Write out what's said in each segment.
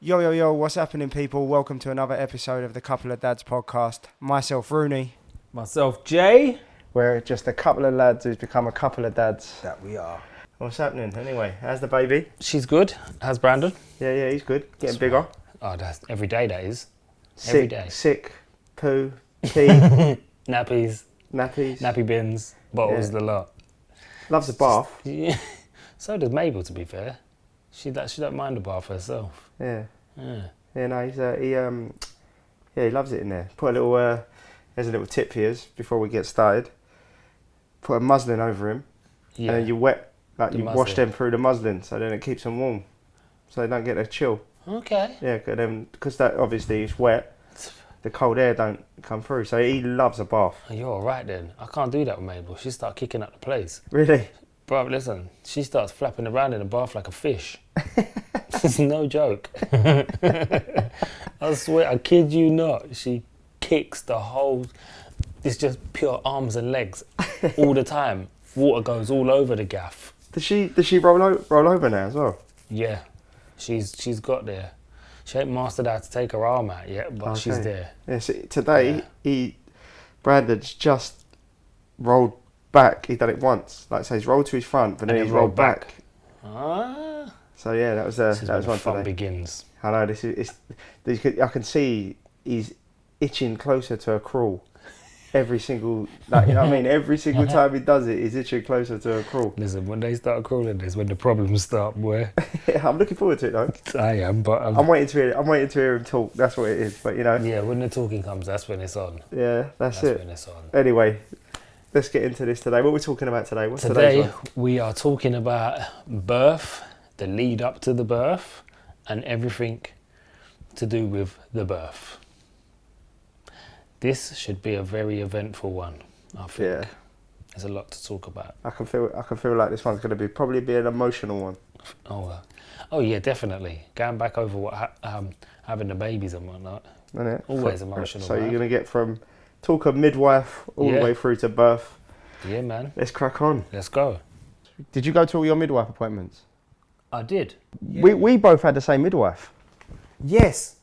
Yo, yo, yo, what's happening, people? Welcome to another episode of the Couple of Dads podcast. Myself, Rooney. Myself, Jay. We're just a couple of lads who's become a couple of dads. That we are. What's happening? Anyway, how's the baby? She's good. How's Brandon? Yeah, he's good. Getting bigger. Oh, that's every day, that is. Sick, Every day. Sick, poo, pee, Nappies, nappy bins, bottles, the lot. Loves a bath. Yeah. So does Mabel, to be fair. She don't mind a bath herself. Yeah. Yeah. Yeah, no, he loves it in there. Put a little, there's a little tip here before we get started. Put a muslin over him, Yeah. and then you wash muslin. them through the muslin, so then it keeps them warm, so they don't get a chill. Okay. Yeah, because that obviously is wet, the cold air don't come through. So he loves a bath. Oh, you're all right then. I can't do that with Mabel. She starts kicking up the place. Really? Bro, listen, she starts flapping around in the bath like a fish. It's no joke. I swear, I kid you not. She kicks the whole. It's just pure arms and legs all the time. Water goes all over the gaff. Does she roll over now as well? Yeah, she's got there. She ain't mastered how to take her arm out yet, but she's there. Yeah. So today Brandon's just rolled back. He done it once. Like so, he's rolled to his front, but then he's rolled back. Ah. So yeah, that was This is that was when one the fun today. begins. I know I can see he's itching closer to a crawl. Every single, you know what I mean? Every single time he does it, he's itching closer to a crawl. Listen, when they start crawling, is when the problems start, boy. Yeah, I'm looking forward to it though. I am, but I'm waiting to hear him talk. That's what it is. But you know. yeah, when the talking comes, that's when it's on. Yeah, that's When it. it's on. Anyway, let's get into this today. What are we talking about today? What's Today today's one? we are talking about birth, the lead up to the birth, and everything to do with the birth. This should be a very eventful one, I think. Yeah. There's a lot to talk about. I can feel like this one's going to probably be an emotional one. Oh yeah, definitely. Going back over what having the babies and whatnot. Isn't it? Always emotional. So man. you're going to get from talk of midwife all the Yeah. way through to birth. Yeah, man. Let's crack on. Let's go. Did you go to all your midwife appointments? I did. We both had the same midwife. Yes,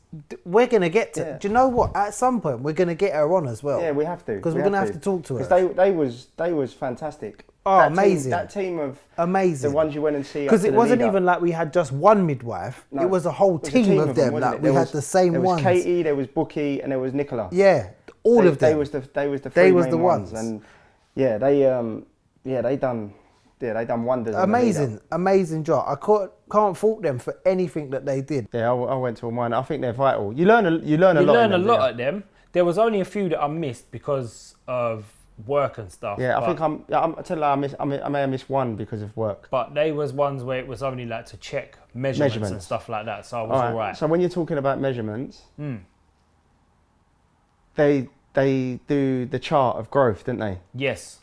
we're going to get to... Yeah. Do you know what? At some point, we're going to get her on as well. Yeah, we have to. Because we're going to have to talk to her. Because they was fantastic. Oh, That amazing. That team of Amazing. the ones you went and see. Because up to it the wasn't lead up. even like we had just one midwife. No, it was a whole it was a team of them. wasn't Like it? we There had the same there ones. There was Katie, there was Bookie, and there was Nicola. Yeah, all of them. They was the They three was main the ones. And yeah, they done wonders. on the lead up. Amazing job. I can't fault them for anything that they did. Yeah, I went to all mine. I think they're vital. You learn a lot. You learn in a them, lot yeah. at them. There was only a few that I missed because of work and stuff. Yeah, I but- think I tell you, I may have missed one because of work. But they was ones where it was only like to check measurements and stuff like that. So I was all right. So when you're talking about measurements, they do the chart of growth, didn't they? Yes.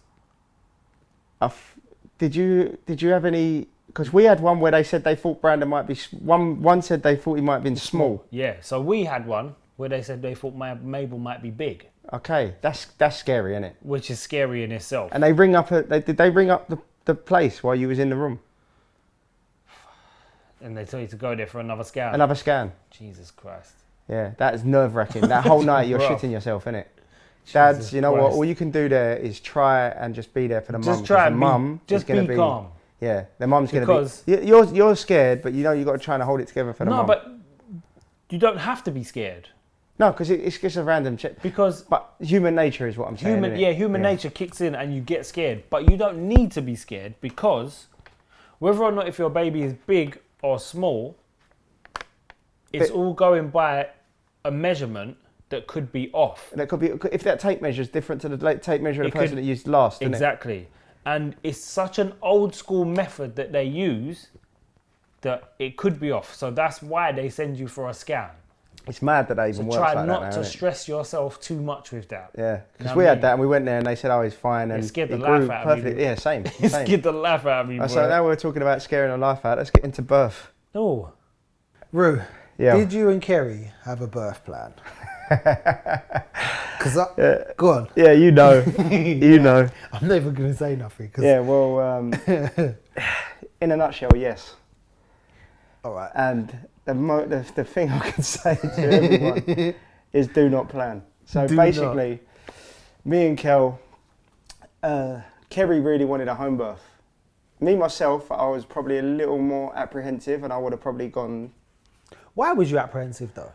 Did you have any? Because we had one where they said they thought Brandon might be one said they thought he might have been small. Yeah. So we had one where they said they thought Mabel might be big, Okay, that's scary, isn't it? which is scary in itself. And they ring up. Did they ring up the place while you was in the room? And they tell you to go there for another scan. Another scan. Jesus Christ. Yeah, that is nerve wracking. That whole night you're Bro. shitting yourself, innit? Dads, Jesus you know what? Christ. All you can do there is try and just be there for the mum. Just try and mum be, just be calm. Yeah, the mum's going Because- to be. You're scared, but you know you got to try and hold it together for the No, mum. but you don't have to be scared No, because it's just a random check. because But human nature is what I'm saying. innit? human nature kicks in and you get scared. But you don't need to be scared because whether or not if your baby is big or small, it's all going by a measurement that could be off. And it could be if that tape measure is different to the tape measure of It the person could- that used last. Isn't Exactly. And it's such an old school method that they use that it could be off. So that's why they send you for a scan. it? It's mad that they even So works try like not that now, to innit? stress yourself too much with that. Yeah, because know we what I had mean? that and we went there and they said, "Oh, he's fine," and scared the it life grew out of me, perfectly. dude. Yeah, same. It same. scared the life out of me, So boy. now we're talking about scaring a life out. Let's get into birth. Oh, Rue, Yeah. did you and Kerry have a birth plan? Go on. Yeah, you know, you know. I'm never going to say nothing. 'Cause Yeah, well, in a nutshell, yes. All right. And the thing I can say to everyone is do not plan. So Do basically, me and Kel, Kerry really wanted a home birth. Me, myself, I was probably a little more apprehensive and I would have probably gone... Why was you apprehensive though?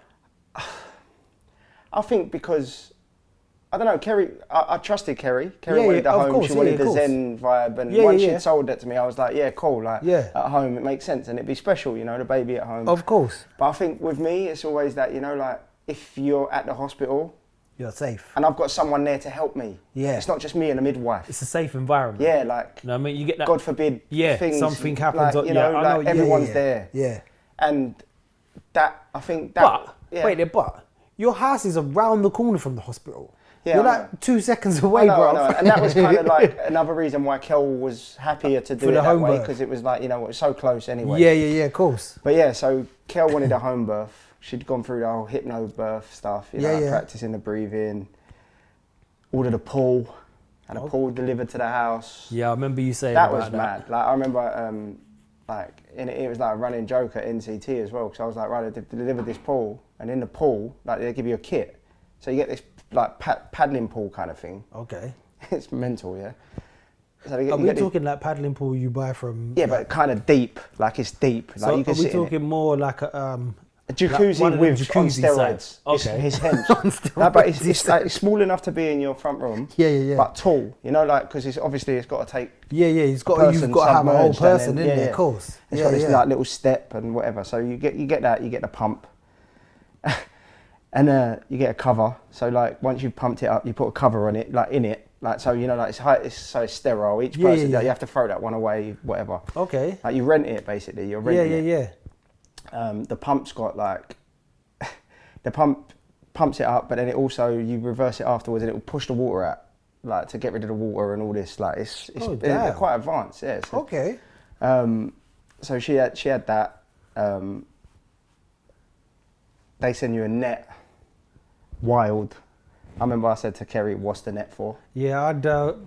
I think because, I don't know, Kerry, I trusted Kerry. Kerry Yeah, wanted yeah, the of home, course, she yeah, wanted of the course. Zen vibe, and Yeah, once yeah. she'd sold that to me, I was like, yeah, cool, like, Yeah. at home it makes sense and it'd be special, you know, the baby at home. Of course. But I think with me, it's always that, you know, like, if you're at the hospital You're safe. and I've got someone there to help me, Yeah. it's not just me and a midwife. It's a safe environment. Yeah, like, You know what I mean? You get that. God forbid, Yeah, things, something happens, like, you yeah, know, I know, like yeah, everyone's there. Yeah. And that, I think that... But, yeah. Wait there, but your house is around the corner from the hospital. Yeah, You're I know. like 2 seconds I away, know, bro. I know. And that was kind of like another reason why Kel was happier to do For it the that home way, birth. because it was like, you know, it was so close anyway. Yeah, of course. But yeah, so Kel wanted a home birth. She'd gone through the whole hypnobirth stuff, you know, Yeah, yeah. practicing the breathing, ordered a pool, had a pool delivered to the house. Yeah, I remember you saying That about was mad. Like, I remember, like, it was like a running joke at NCT as well, because I was like, right, they delivered this pool, and in the pool, like, they give you a kit. So you get this, like, paddling pool kind of thing. Okay. It's mental, yeah. So they get, Are you we get these- talking like paddling pool you buy from? yeah, but kind of deep, like it's deep. Like So you can are we sit in it. talking more like a A jacuzzi one of them with on jacuzzi steroids. size. It's Okay. his hench. steroids. No, but it's like it's small enough to be in your front room. Yeah. But tall, you know, like because it's obviously it's got to take. Yeah, you've got person to have a whole submerged and person then- in yeah, there, yeah. of course. It's got this like little step and whatever. So you get that, you get the pump, and you get a cover. So like once you've pumped it up, you put a cover on it, like in it, like so you know like so it's sterile. Each Yeah, person yeah. you have to throw that one away, whatever. Okay. Like you rent it basically. You're renting it. Yeah. The pump's got like the pump pumps it up, but then it also you reverse it afterwards and it will push the water out, like to get rid of the water and all this. Like it's Oh, they're damn. quite advanced. Yeah. So, Okay. so she had that. They send you a net. Wild. I remember I said to Kerry, "What's the net for?" Yeah,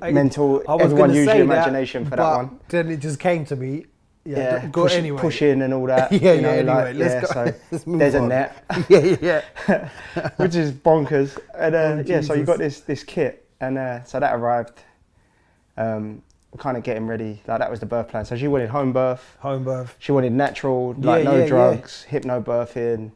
Mental. I was Everyone gonna use say your that, imagination for that but one. Then it just came to me. Yeah. Go push, anyway. pushing and all that. Yeah, you know, anyway, like, let's go. So Let's move there's a on. net. Yeah. Which is bonkers. And yeah, so you Jesus. got this kit, and so that arrived. Kind of getting ready. Like that was the birth plan. So she wanted home birth. Home birth. She wanted natural, like Yeah, no yeah, drugs, hypnobirthing.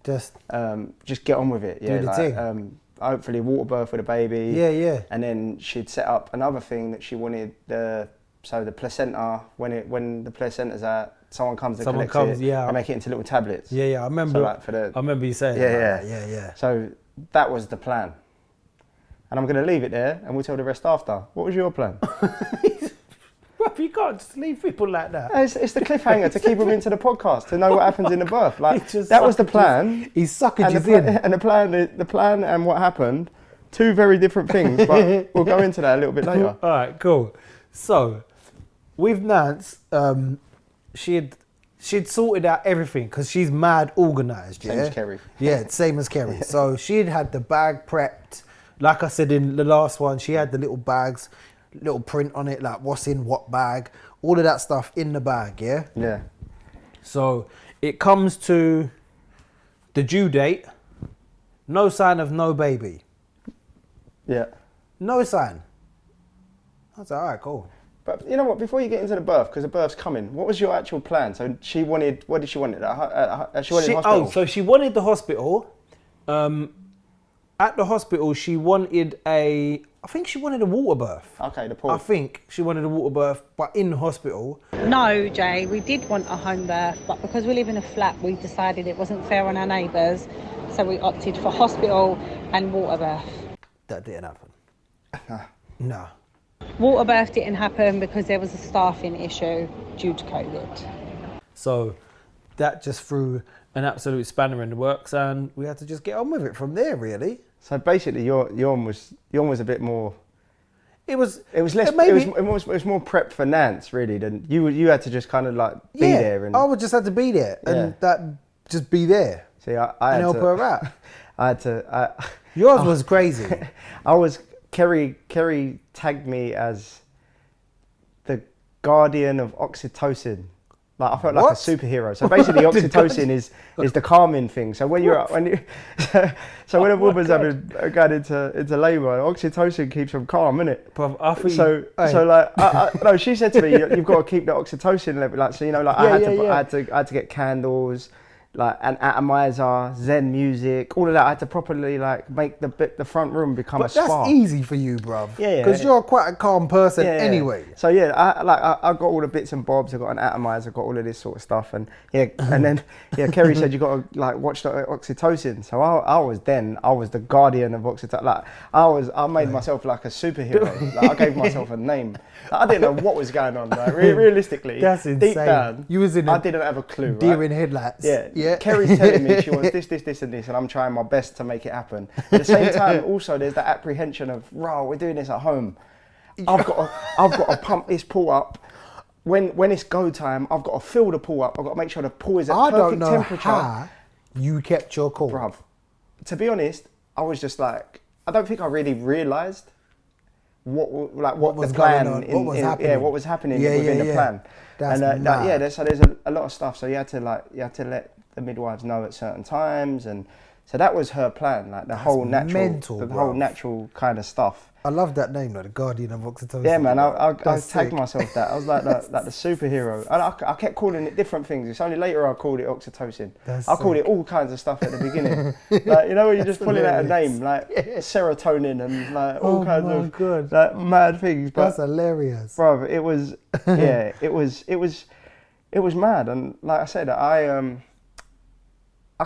Just Get on with it. Yeah, Do the like, thing. hopefully water birth with a baby. yeah. And then she'd set up another thing that she wanted. So the placenta, when the placenta's out, someone comes and Someone collects comes, it yeah. and make it into little tablets. Yeah. I remember. So like for the I remember you saying Yeah, that. yeah. Yeah. So that was the plan. And I'm going to leave it there and we'll tell the rest after. What was your plan? Bruv, you can't just leave people like that. It's the cliffhanger to keep them into the podcast, to know what happens in the birth. Like He just that was the suckages- plan. He's suckages And in. and the plan and what happened, two very different things. But we'll go into that a little bit later. All right, cool. So, with Nance, she'd sorted out everything because she's mad organised. Same Yeah, as Kerry. Yeah, same as Kerry. So she'd had the bag prepped. Like I said in the last one, she had the little bags, little print on it, like what's in what bag, all of that stuff in the bag. Yeah. Yeah. So it comes to the due date. No sign of no baby. Yeah. No sign. I was like, all right, cool. But you know what? Before you get into the birth, because the birth's coming, what was your actual plan? So she wanted. What did she want? She wanted hospital. Oh, so she wanted the hospital. At the hospital, she wanted I think she wanted a water birth. Okay, the pool. I think she wanted a water birth, but in hospital. No, Jay, we did want a home birth, but because we live in a flat, we decided it wasn't fair on our neighbours, so we opted for hospital and water birth. That didn't happen. No. Water birth didn't happen because there was a staffing issue due to COVID. So that just threw an absolute spanner in the works, and we had to just get on with it from there, really. So basically, your one was a bit more. It was less. maybe- It was more prep for Nance really than you. You had to just kind of like be there and I would just have to be there, and that just be there see. I and had help to, her out. I had to. Yours was crazy. I was Kerry tagged me as the guardian of Oxytocin. Like I felt like What? a superhero. So basically, oxytocin is the calming thing. So when you're when you so when a woman's having going into labour, oxytocin keeps them calm, innit? Bruv, I thought So like no, she said to me, you've got to keep the oxytocin level. Like so, you know, like I had to get candles. Like an atomizer, Zen music, all of that. I had to properly like make the front room become a spa. But that's easy for you, bruv. Yeah, Because you're quite a calm person anyway. So yeah, I got all the bits and bobs. I got an atomizer, I got all of this sort of stuff, and then Kerry said you got to like watch the oxytocin. So I was the guardian of oxytocin. Like I made myself like a superhero. Like, I gave myself a name. Like, I didn't know what was going on. Like realistically, That's insane. Deep down, You was in I didn't have a clue. deer right? in headlights. Yeah. Kerry's telling me she wants this, and this, and I'm trying my best to make it happen. At the same time, also there's that apprehension of, we're doing this at home. I've got to pump this pool up. When it's go time, I've got to fill the pool up. I've got to make sure the pool is at perfect temperature. How you kept your cool. Bruv, to be honest, I was just like, I don't think I really realised what was the plan going on, what was happening. what was happening within the plan. That's and mad. so there's a lot of stuff. So you had to let the midwives know at certain times, and so that was her plan, like the whole natural kind of stuff. I love that name, like the guardian of oxytocin. Yeah, man, I That's tagged sick. myself that. I was like the superhero. And I kept calling it different things. It's only later I called it oxytocin. That's I called sick. it all kinds of stuff at the beginning. Like, you know, when you're just pulling out a hilarious. name, like serotonin and like all kinds of God. like mad things. But That's hilarious. bro, it was it was mad. And like I said, I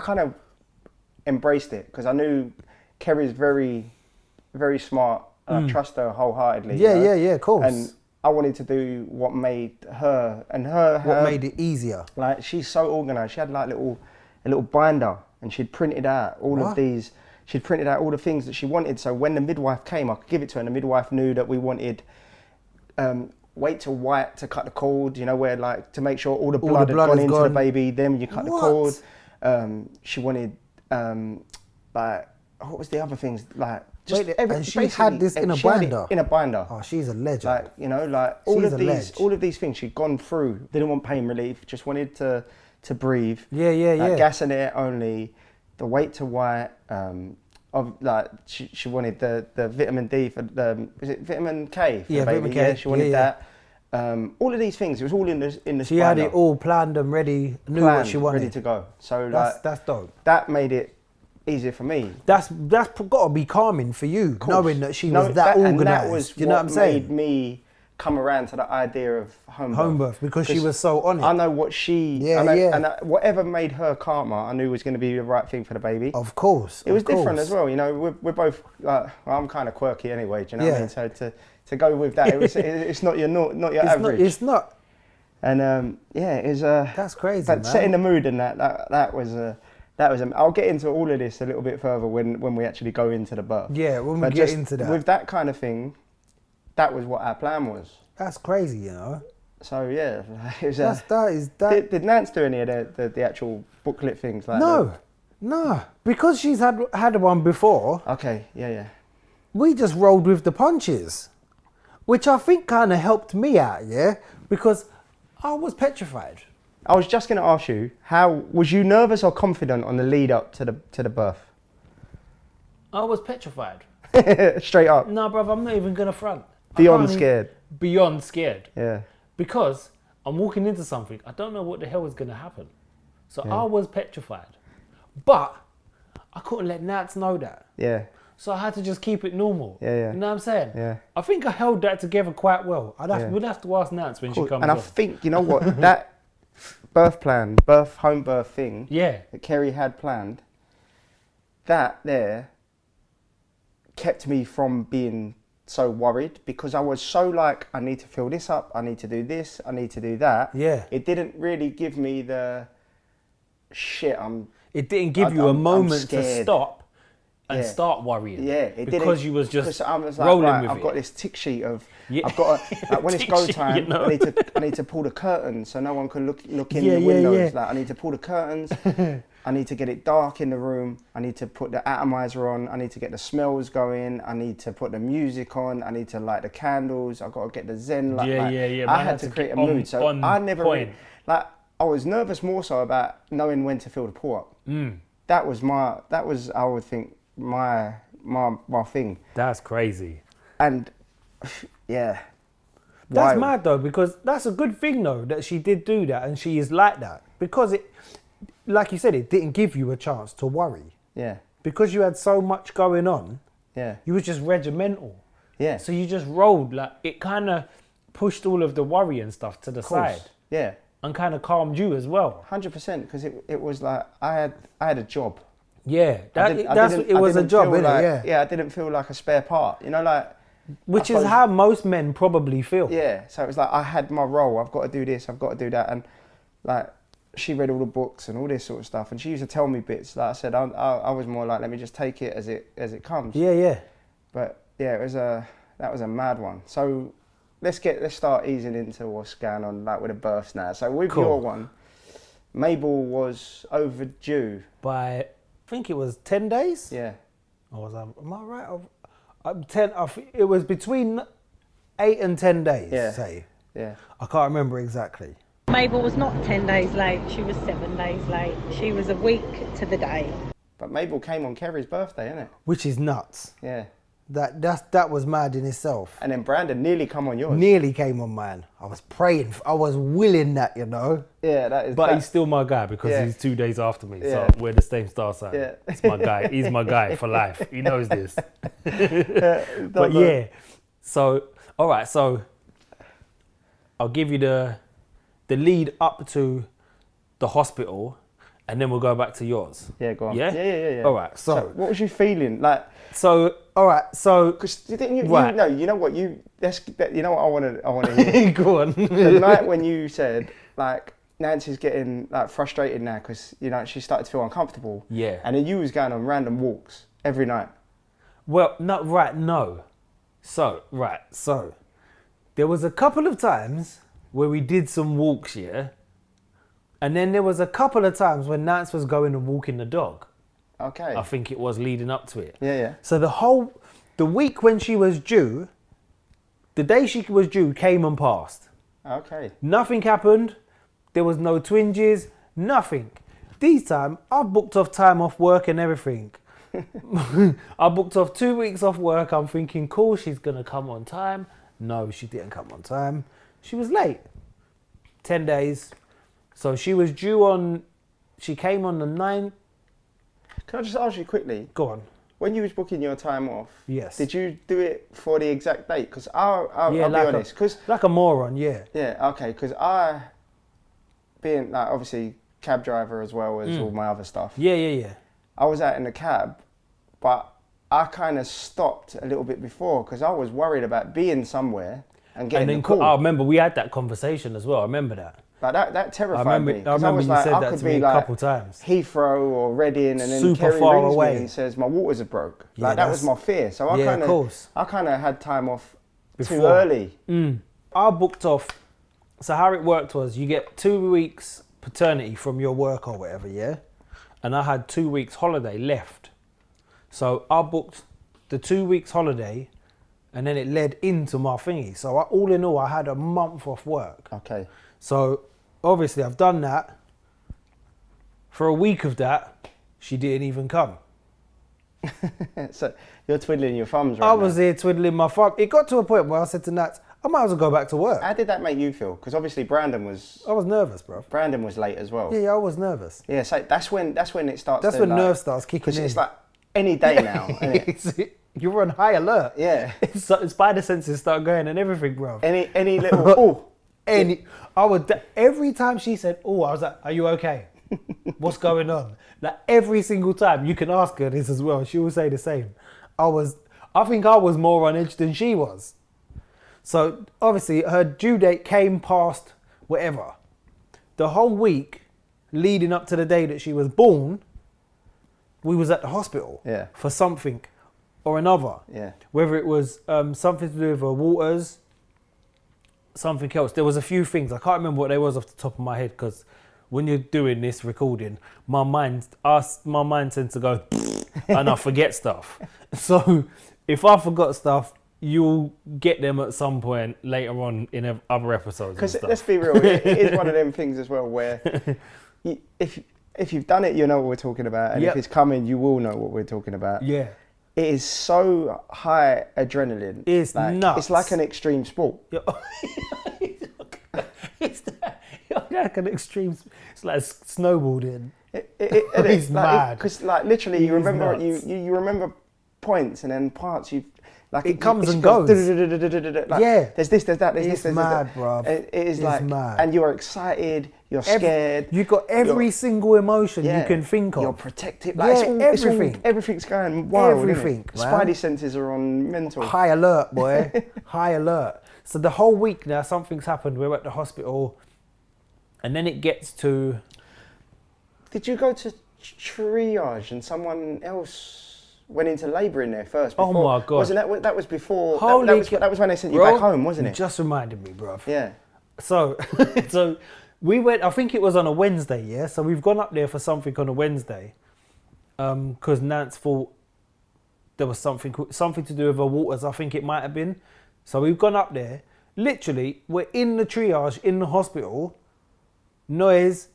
kind of embraced it because I knew Kerry's very, very smart. And I trust her wholeheartedly. Yeah, you know? of course. And I wanted to do what made her what made it easier? like she's so organised. She had like a little binder, and she'd printed out all of these. She'd printed out all the things that she wanted. So when the midwife came, I could give it to her, and the midwife knew that we wanted wait till white to cut the cord. You know, where like to make sure all the blood had gone into the baby. Then you cut the cord. She wanted like what was the other things like. Just and she had this in a binder? In a binder. Oh, she's a legend. Like, you know, like all of these things she'd gone through. Didn't want pain relief, just wanted to breathe. Yeah. Gas and air only. The weight to white. She wanted the vitamin D for is it vitamin K for the baby? Vitamin K. Yeah, she wanted that. All of these things. It was all in the. She had it all planned and ready. Knew what she wanted. ready to go. So That's dope. that made it easier for me. That's got to be calming for you, knowing that she was that organised. And that was you know what I'm saying? made me come around to the idea of home birth because she was so on it. I know what she, and whatever made her calmer, I knew was going to be the right thing for the baby. Of course. It was different as well, you know. We're both I'm kind of quirky anyway. Do you know what I mean? So to go with that, it's not your average. It's not. And it was. That's crazy, but man. setting the mood and that was. I'll get into all of this a little bit further when we actually go into the birth. Yeah, when we get into that. With that kind of thing, that was what our plan was. That's crazy, you know. So yeah, it was. That. Did Nance do any of the actual booklet things like that? No, because she's had one before. Okay, yeah. We just rolled with the punches, which I think kind of helped me out, because I was petrified. I was just going to ask you, how was you nervous or confident on the lead up to the birth? I was petrified. Straight up. No, bruv, I'm not even gonna front. Beyond scared. Beyond scared. Yeah. Because I'm walking into something, I don't know what the hell is gonna happen. So I was petrified. But I couldn't let Nats know that. Yeah. So I had to just keep it normal. Yeah. You know what I'm saying? Yeah. I think I held that together quite well. We'd have to ask Nats when she comes And I think, you know what, that home birth thing that Kerry had planned, that there kept me from being so worried, because I was so like, I need to fill this up, I need to do this, I need to do that. Yeah. It didn't really give me the shit. It didn't give you a moment to stop and start worrying. Yeah, it didn't. Because you was just I was like, rolling right, with I've it. got this tick sheet of, I've got like, when it's go time, you know? I need to pull the curtains so no one can look in the windows. Like I need to pull the curtains. I need to get it dark in the room. I need to put the atomizer on. I need to get the smells going. I need to put the music on. I need to light the candles. I've got to get the Zen. I had to create a mood. So I never, I was nervous more so about knowing when to fill the pool up. That was I would think my thing. That's crazy. And yeah. That's Wild. mad though, because that's a good thing though that she did do that and she is like that, because it, like you said, it didn't give you a chance to worry Yeah. because you had so much going on. Yeah. You was just regimental. Yeah. So you just rolled, like it kind of pushed all of the worry and stuff to the side Yeah. and kind of calmed you as well. 100%, because it was like I had a job. Yeah, It was a job, innit? Like, Yeah. I didn't feel like a spare part. You know, like. Which I is suppose- how most men probably feel. Yeah. So it was like I had my role. I've got to do this. I've got to do that. And like she read all the books and all this sort of stuff. And she used to tell me bits. Like I said, I was more like, let me just take it as it comes. Yeah, yeah. But yeah, that was a mad one. So let's start easing into what's going on, like with the births now. So with Cool. your one, Mabel was overdue. By, I think it was 10 days? Yeah. Or was am I right? It was between 8 and 10 days, Yeah. say. Yeah. I can't remember exactly. Mabel was not 10 days late, she was 7 days late. She was a week to the day. But Mabel came on Kerry's birthday, innit? Which is nuts. Yeah. That was mad in itself. And then Brandon nearly come on yours. Nearly came on mine. I was praying. I was willing that, you know. Yeah, that is. But he's still my guy because Yeah. he's 2 days after me. Yeah. So we're the same star sign. Yeah. It's my guy. He's my guy for life. He knows this. But But yeah. So, all right. So I'll give you the lead up to the hospital and then we'll go back to yours. Yeah, go on. Yeah? Yeah. All right. So what was you feeling like? So, All right, so Because didn't you? Right. You know what you? You know what I want to hear. go on. The night when you said like Nancy's getting like frustrated now because you know she started to feel uncomfortable. Yeah. And then you was going on random walks every night. well, no, right, no. So, right. So there was a couple of times where we did some walks, yeah. And then there was a couple of times when Nance was going and walking the dog. Okay. I think it was leading up to it. Yeah. So the week when she was due, the day she was due came and passed. Okay. Nothing happened. There was no twinges, nothing. This time, I've booked off time off work and everything. I booked off 2 weeks off work. I'm thinking, cool, she's going to come on time. No, she didn't come on time. She was late. 10 days. So she was due on, she came on the 9th. Can I just ask you quickly? Go on. When you was booking your time off, Yes. did you do it for the exact date? Because I'll be like honest. Because like a moron, yeah. yeah, okay. Because being like obviously cab driver as well as all my other stuff. Yeah. I was out in the cab, but I kind of stopped a little bit before because I was worried about being somewhere and getting And then the call. I remember we had that conversation as well. I remember that. Like that terrified I remember- me. I 'cause remember was you like, said I that could to be me a like couple times. Heathrow or Reading, and then Super Kerry far rings away. me and says my waters are broke. Yeah, Like that was my fear. So I Yeah, of kind course. I kind of had time off too Before. early. I booked off. So how it worked was you get 2 weeks paternity from your work or whatever, yeah? And I had 2 weeks holiday left. So I booked The 2 weeks holiday and then it led into my thingy. So all in all, I had a month off work. Okay. So obviously I've done that. For a week of that, she didn't even come. So you're twiddling your thumbs right I now. was there twiddling my thumb. It got to a point where I said to Nat, I might as well go back to work. How did that make you feel? Because obviously Brandon was I was nervous, bro. late as well. Yeah, I was nervous. Yeah, so that's when it starts. That's to, when like, nerves starts kicking Because in. it's like any day now. Isn't it? You're on high alert. Yeah. Spider senses start going and everything, bro. Any little Every time she said, "Oh," I was like, "Are you okay? What's going on?" Like every single time, you can ask her this as well. She will say the same. I think I was more on edge than she was. So obviously, her due date came past whatever. The whole week leading up to the day that she was born, we was at the hospital Yeah. for something or another. Yeah. Whether it was something to do with her waters, something else. There was a few things. I can't remember what they was off the top of my head because when you're doing this recording, my mind tends to go and I forget stuff. So if I forgot stuff, you'll get them at some point later on in other episodes. Because Because let's be real, it is one of them things as well where if you've done it, you know what we're talking about, and Yep. if it's coming, you will know what we're talking about. Yeah. It is so high adrenaline. It's nuts. It's like an extreme sport. It's like an extreme. It's like snowboarding. It's mad. Because like literally, It you is remember nuts. you remember points, and then parts you like It comes and goes. goes. Like, Yeah. There's this, there's that, there's It's this, there's mad, that. bruv. It is It's like, mad. and you're excited, you're scared. You got every single emotion Yeah. you can think of. You're protected. Like, Yeah, everything. Everything's going wild. Everything, Isn't it? man. Spidey senses are on mental. High alert, boy. High alert. So the whole week now, something's happened. We're at the hospital, and then it gets to. Did you go to triage and someone else went into labour in there first? Oh before? my God. Wasn't that was before? Holy that was when they sent you Bro, back home, wasn't You it? just reminded me, bruv. Yeah. So, so we went. I think it was on a Wednesday. Yeah. So we've gone up there for something on a Wednesday, because Nance thought there was something to do with her waters. I think it might have been. So we've gone up there. Literally, we're in the triage in the hospital. Noise,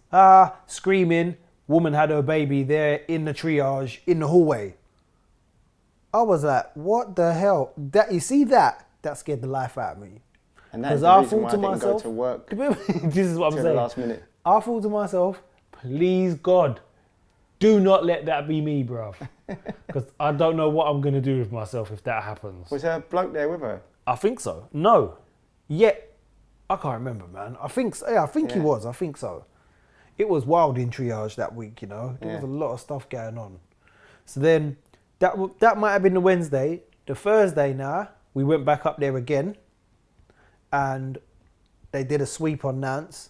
screaming. Woman had her baby there in the triage in the hallway. I was like, what the hell? That you see that? That scared the life out of me. And that's Because the I reason thought why I to didn't myself, go to work this is what I'm till saying. the last minute. I thought to myself, please God, do not let that be me, bruv. Because I don't know what I'm going to do with myself if that happens. Was there a bloke there with her? I think so. No. Yet, I can't remember, man. I think so. Yeah, I think he Yeah. was. I think so. It was wild in triage that week, you know. There Yeah. was a lot of stuff going on. So then, that might have been the Wednesday. The Thursday now, we went back up there again. And they did a sweep on Nance.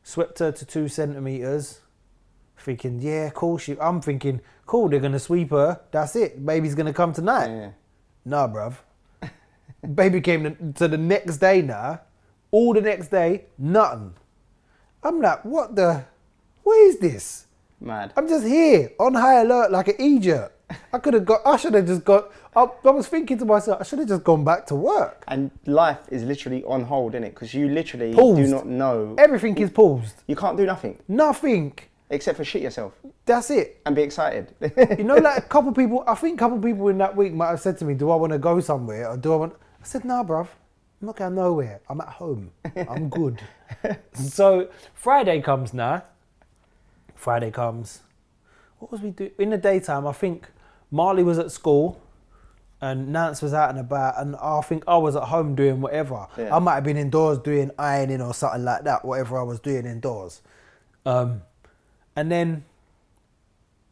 Swept her to 2 centimetres. Thinking, yeah, cool. I'm thinking, cool, they're going to sweep her. That's it. Baby's going to come tonight. Yeah. Nah, bruv. Baby came to the next day now. All the next day, nothing. I'm like, what is this? Mad. I'm just here on high alert like an idiot. I should have just got, I was thinking to myself, I should have just gone back to work. And life is literally on hold, innit? Because you literally Paused. do not know. Everything is paused. You can't do nothing Nothing. except for shit yourself That's it. and be excited. You know, like I think a couple people in that week might have said to me, do I want to go somewhere or do I want... I said, nah, bruv. I'm not going nowhere. I'm at home. I'm good. So Friday comes now. Friday comes. What was we doing? In the daytime, I think Marley was at school and Nance was out and about, and I think I was at home doing whatever. Yeah. I might have been indoors doing ironing or something like that, whatever I was doing indoors. And then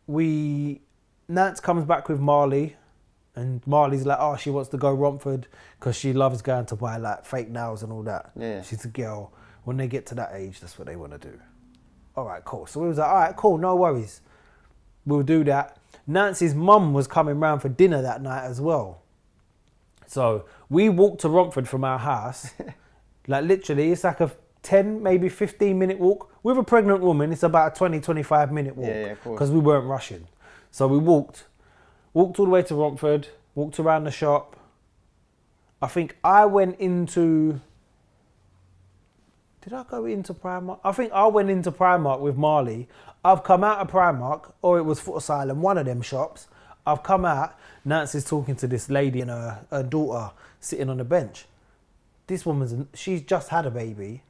Nance comes back with Marley, and Marley's like, oh, she wants to go Romford because she loves going to buy like fake nails and all that. Yeah. She's a girl. When they get to that age, that's what they want to do. All right, cool. So we was like, all right, cool, no worries. We'll do that. Nancy's mum was coming round for dinner that night as well. So we walked to Romford from our house. Like literally, it's like a 10, maybe 15-minute walk. With a pregnant woman, it's about a 20, 25-minute walk. Yeah, of course. Because we weren't rushing. So we walked all the way to Romford, walked around the shop. I think I went into... Did I go into Primark? I think I went into Primark with Marley. I've come out of Primark, or it was Foot Asylum, one of them shops. I've come out, Nancy's talking to this lady and her daughter sitting on a bench. This she's just had a baby,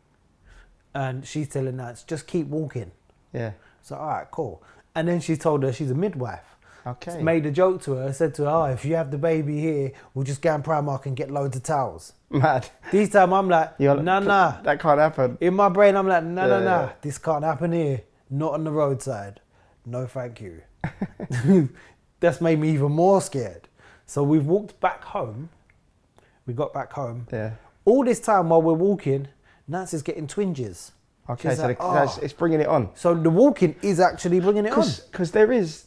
and she's telling Nancy, just keep walking. Yeah. So, all right, cool. And then she told her she's a midwife. Okay. Made a joke to her, said to her, oh, if you have the baby here, we'll just go in Primark and get loads of towels. Mad. This time I'm like, nah. That can't happen. In my brain, I'm like, nah. Yeah. This can't happen here. Not on the roadside. No, thank you. That's made me even more scared. So we've walked back home. We got back home. Yeah. All this time while we're walking, Nancy's getting twinges. Okay, She's so like, it's bringing it on. So the walking is actually bringing it on. Because there is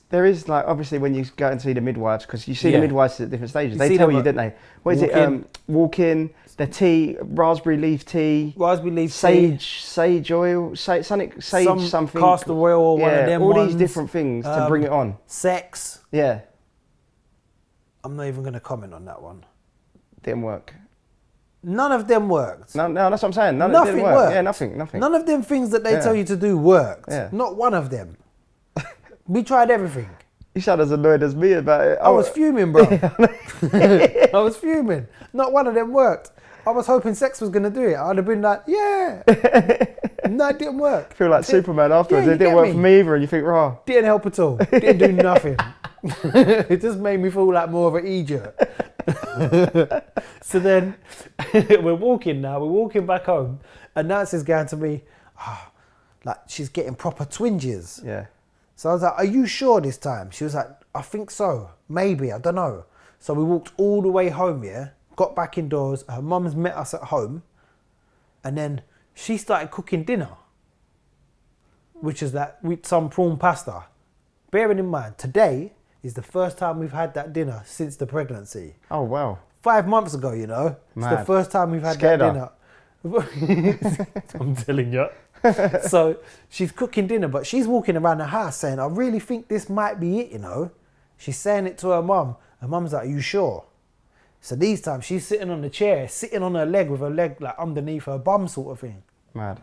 like, obviously when you go and see the midwives, because you see Yeah. the midwives at different stages, You they see tell them you, at didn't they? What is walk-in. it? Walk-in, the tea, raspberry leaf tea, Raspberry leaf tea, sage oil, sage something. castor oil or one of them all ones. these different things to bring it on. Sex. Yeah. I'm not even going to comment on that one. Didn't work. None of them worked. No, that's what I'm saying. Nothing Nothing didn't work. worked. Yeah, nothing. None of them things that they Yeah. tell you to do worked. Yeah. Not one of them. We tried everything. You sound as annoyed as me about it. I was fuming, bro. I was fuming. Not one of them worked. I was hoping sex was going to do it. I'd have been like, yeah. No, it didn't work. I feel like Superman afterwards. Yeah, It didn't you work get for me. me either, and you think, raw. Didn't help at all. Didn't do nothing. It just made me feel like more of an idiot. So then we're walking now. We're walking back home, and Nancy's going to me, like she's getting proper twinges. Yeah. So I was like, are you sure this time? She was like, I think so. Maybe, I don't know. So we walked all the way home, yeah? Got back indoors. Her mum's met us at home. And then she started cooking dinner. Which is that with some prawn pasta. Bearing in mind, today is the first time we've had that dinner since the pregnancy. Oh, wow. 5 months ago, you know? It's the Mad. first time we've had Scared that her. dinner. I'm telling you. So she's cooking dinner, but she's walking around the house saying, I really think this might be it, you know. She's saying it to her mum. Her mum's like, are you sure? So these times she's sitting on the chair, sitting on her leg with her leg like underneath her bum sort of thing. Mad.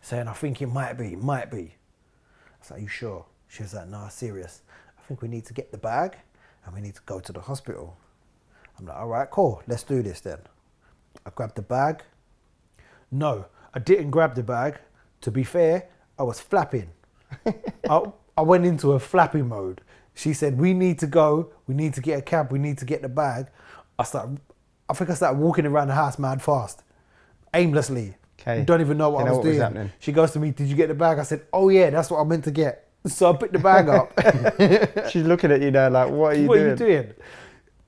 Saying, I think it might be. I was like, are you sure? She was like, no, serious. I think we need to get the bag and we need to go to the hospital. I'm like, all right, cool. Let's do this then. I grabbed the bag. No, I didn't grab the bag. To be fair, I was flapping. I went into a flapping mode. She said, we need to go. We need to get a cab. We need to get the bag. I think I started walking around the house mad fast. Aimlessly. Okay. Don't even know what I was doing. happening. She goes to me, did you get the bag? I said, oh yeah, that's what I meant to get. So I picked the bag up. She's looking at you now like, what are you What doing? are you doing?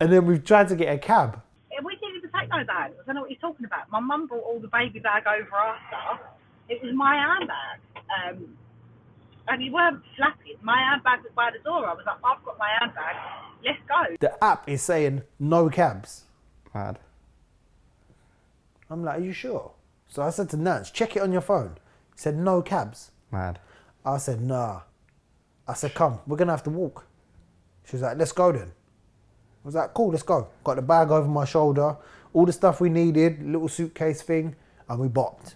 And then we've tried to get a cab. We didn't even take no bags. I don't know what you're talking about. My mum brought all the baby bag over our stuff. It was my handbag. And you weren't flapping. My handbag was by the door. I was like, I've got my handbag. Let's go. The app is saying no cabs. Mad. I'm like, are you sure? So I said to Nance, check it on your phone. He said, no cabs. Mad. I said, nah. I said, come, we're going to have to walk. She was like, let's go then. I was like, cool, let's go. Got the bag over my shoulder, all the stuff we needed, little suitcase thing, and we bopped.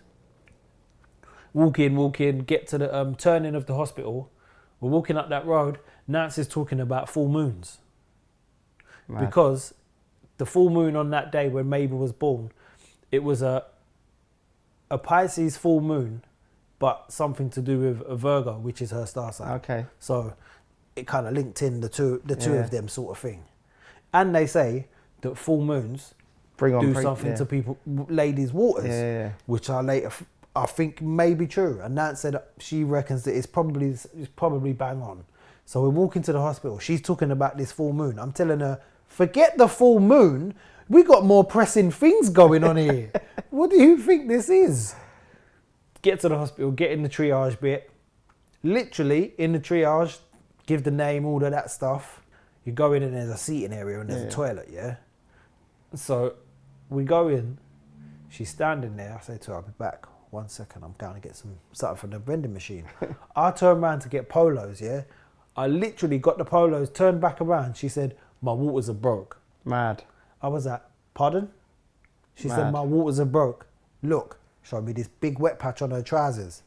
Walk in, get to the turning of the hospital. We're walking up that road. Nance is talking about full moons. Mad. Because the full moon on that day when Mabel was born, it was a Pisces full moon, but something to do with a Virgo, which is her star sign. Okay. So it kind of linked in the two Yeah. of them sort of thing. And they say that full moons do something to people, ladies' waters, Yeah. which I think may be true. And Nance said she reckons that it's probably bang on. So we're walking to the hospital. She's talking about this full moon. I'm telling her, forget the full moon. We got more pressing things going on here. What do you think this is? Get to the hospital, get in the triage bit. Literally in the triage, give the name, all of that stuff. You go in and there's a seating area and there's a toilet, yeah? So we go in. She's standing there. I say to her, I'll be back. 1 second, I'm going to get something from the vending machine. I turned around to get polos, yeah? I literally got the polos, turned back around. She said, my waters are broke. Mad. I was like, pardon? She said, Mad. my waters are broke. Look, showed me this big wet patch on her trousers.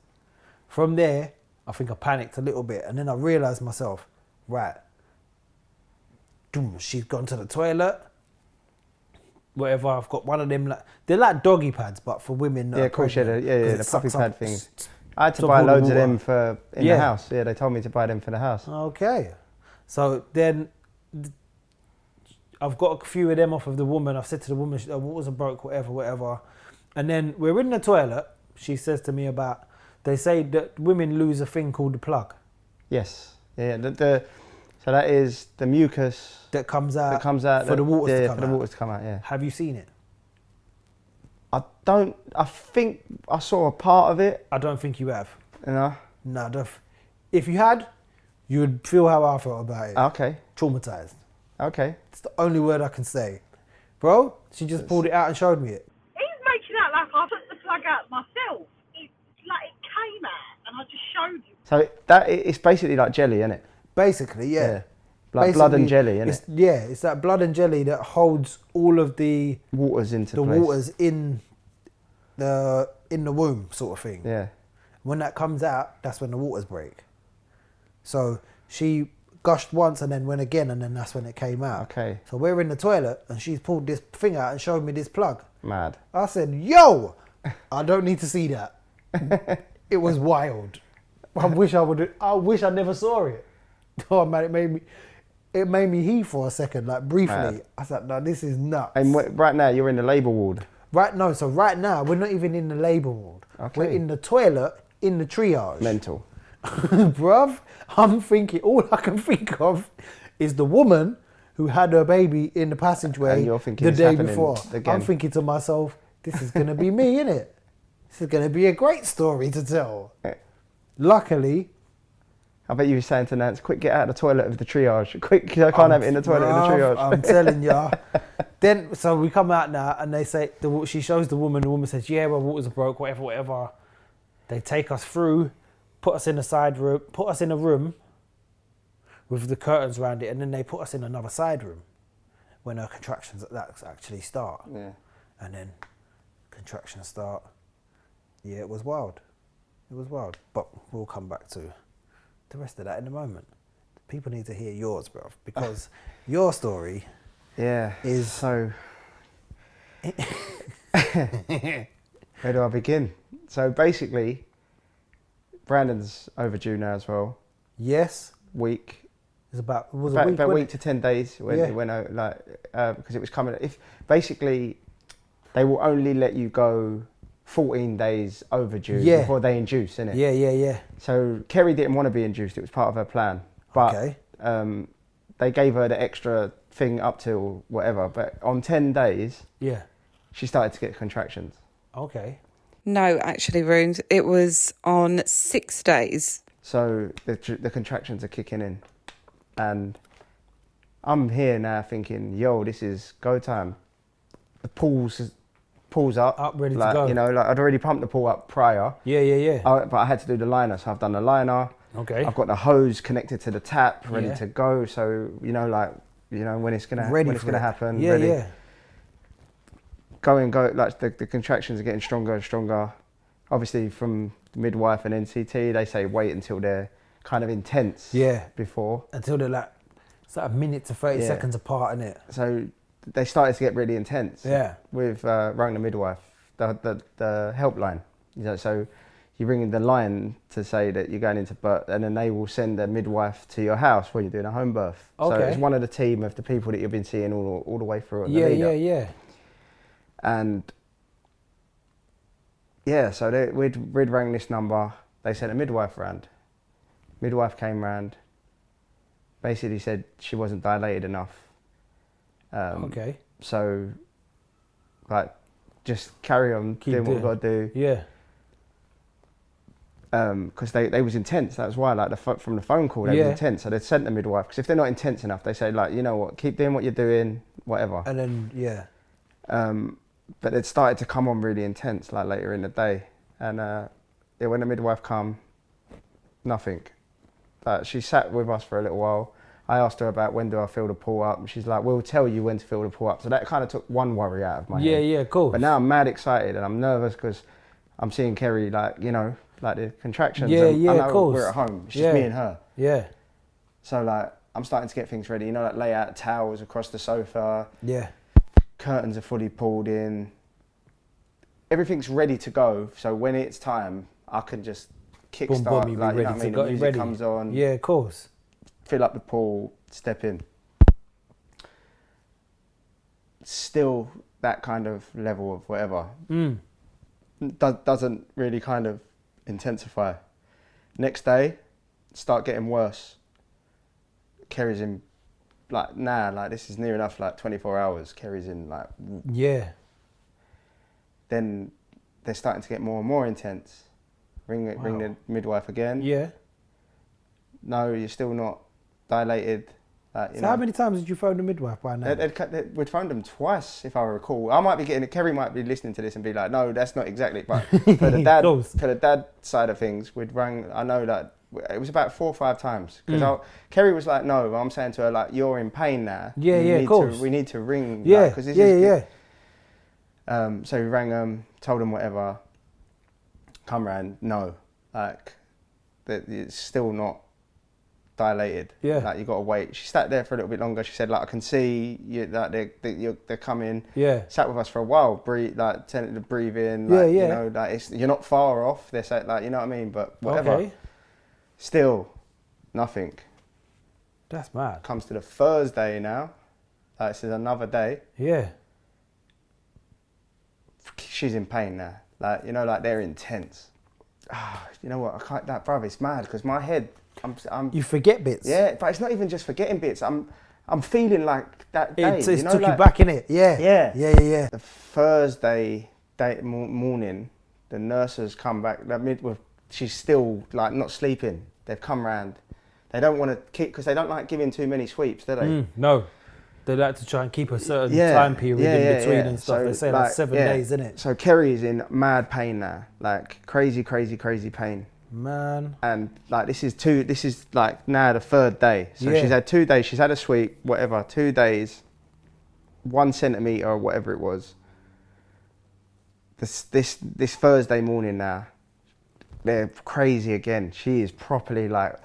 From there, I think I panicked a little bit. And then I realised myself, right, she's gone to the toilet. Whatever, I've got one of them, they're like doggy pads, but for women. Yeah, of course, yeah, the puppy pad thing. I had to Stop buy all the loads of water. them in the house. Yeah, they told me to buy them for the house. Okay. So then I've got a few of them off of the woman. I've said to the woman, her waters are broke, whatever. And then we're in the toilet. She says to me about, they say that women lose a thing called the plug. Yes. Yeah. So that is the mucus That comes out for the waters to come for the out. waters to come out. Yeah. Have you seen it? I think I saw a part of it. I don't think you have. You know. No, if you had, you would feel how I felt about it. Okay. Traumatized. Okay. It's the only word I can say. Bro, she just pulled it out and showed me it. He's making out like I took the plug out myself. It came out and I just showed you. So it's basically like jelly, isn't it? Basically, yeah. Like blood and basically, jelly, it's, innit? yeah, it's that blood and jelly that holds all of the Waters into place. waters in the womb, sort of thing. Yeah. When that comes out, that's when the waters break. So she gushed once and then went again, and then that's when it came out. Okay. So we're in the toilet and she's pulled this thing out and showed me this plug. Mad. I said, yo, I don't need to see that. It was wild. I wish I never saw it. Oh man, it made me heave for a second, like briefly. Mad. I said, no, this is nuts. And right now you're in the labour ward. Right now we're not even in the labour ward. Okay. We're in the toilet in the triage. Mental. Bruv, I'm thinking, all I can think of is the woman who had her baby in the passageway And you're thinking the it's day happening before. again. I'm thinking to myself, this is going to be me, innit? This is going to be a great story to tell. Luckily, I bet you were saying to Nance, quick, get out of the toilet of the triage. Quick, I can't have it in the toilet of the triage. I'm telling ya. Then, so we come out now and they say, she shows the woman says, yeah, well, waters are broke, whatever. They take us through, put us in a side room, put us in a room with the curtains around it, and then they put us in another side room when our contractions actually start. Yeah. And then contractions start. Yeah, it was wild. It was wild. But we'll come back to the rest of that in a moment. People need to hear yours, bruv, because your story Yeah. is... So, where do I begin? So basically, Brandon's overdue now as well. Yes. Week. It was About a week, about a wasn't week it? to 10 days when Yeah. it went out, because it was coming. If basically, they will only let you go 14 days overdue Yeah. before they induce, innit? Yeah. So Kerry didn't want to be induced. It was part of her plan. But Okay. they gave her the extra thing up till whatever. But on 10 days, Yeah. she started to get contractions. Okay. No, actually, Runes, it was on 6 days. So the contractions are kicking in. And I'm here now thinking, yo, this is go time. The pool's up. Up, ready to go. You know, like I'd already pumped the pool up prior. Yeah. But I had to do the liner. So I've done the liner. Okay. I've got the hose connected to the tap, ready Yeah. to go. So, when it's gonna Ready when it's for gonna it. happen. Yeah, ready. yeah. Go, like the contractions are getting stronger and stronger. Obviously from the midwife and NCT, they say wait until they're kind of intense. Yeah. Before. Until they're like, it's like a minute to 30 Yeah. seconds apart, innit? So they started to get really intense. Yeah. With rang the midwife, the helpline. So you ring in the line to say that you're going into birth, and then they will send a midwife to your house when you're doing a home birth. So Okay. it's one of the team of the people that you've been seeing all the way through. The lead up. Yeah. And yeah, so we'd rang this number. They sent a midwife round. Midwife came round. Basically said she wasn't dilated enough. Okay. So, like, just carry on doing what we've got to do. Yeah. Because they was intense. That's why, like, from the phone call, they was Yeah. intense. So they'd sent the midwife. Because if they're not intense enough, they say, like, you know what, keep doing what you're doing, whatever. And then, yeah. But it started to come on really intense, like, later in the day. And when the midwife come, nothing. She sat with us for a little while. I asked her about when do I fill the pool up. And she's like, we'll tell you when to fill the pool up. So that kind of took one worry out of my head. Yeah, cool. But now I'm mad excited and I'm nervous because I'm seeing Kerry, like, like the contractions. Yeah, and I know of course. we're at home. It's just me and her. Yeah. So, like, I'm starting to get things ready. Like, lay out towels across the sofa. Yeah. Curtains are fully pulled in. Everything's ready to go. So when it's time, I can just kickstart. Boom, Like, ready you know what I mean? to go. The music comes on. Yeah, of course. Fill up the pool, step in. Still that kind of level of whatever. Doesn't really kind of intensify. Next day, start getting worse. Kerry's in, like, this is near enough, like, 24 hours. Kerry's in, like... Yeah. Then they're starting to get more and more intense. Ring the midwife again. Yeah. No, you're still not dilated. So how many times did you phone the midwife by now? We'd phoned them twice, if I recall. I might be getting it. Kerry might be listening to this and be like, no, that's not exactly. But for the dad side of things, we'd rang. I know that it was about 4 or 5 times. Because Kerry was like, no, I'm saying to her, like, you're in pain now. Yeah, You of need course. we need to ring. Yeah, like, 'cause this is. So we rang them, told them whatever. Come round, no, like that it's still not dilated. Yeah. Like you got to wait. She sat there for a little bit longer. She said, like I can see you, that they're coming. Yeah. Sat with us for a while. Breathe, like tended to breathe in. Yeah, Like, yeah. You know, like you're not far off. They're saying, like, you know what I mean. But whatever. Okay. Still, nothing. That's mad. Comes to the Thursday now. Like this is another day. Yeah. She's in pain now. Like, you know, like they're intense. You know what? I can't. That brother, it's mad because my head. I'm. You forget bits. Yeah, but it's not even just forgetting bits. I'm feeling like that day. It you know, took like, you back in it. Yeah. Yeah. Yeah. The Thursday morning, the nurses come back. She's still like not sleeping. They've come round. They don't want to keep because they don't like giving too many sweeps, do they? No. They like to try and keep a certain time period in between and stuff. So, they say like 7 days, isn't it? So Kerry's in mad pain now, like crazy pain. Man. And like this is like now the 3rd day. So she's had 2 days. She's had a sweep, whatever. 2 days, 1 centimetre or whatever it was. This Thursday morning now, they're crazy again. She is properly like,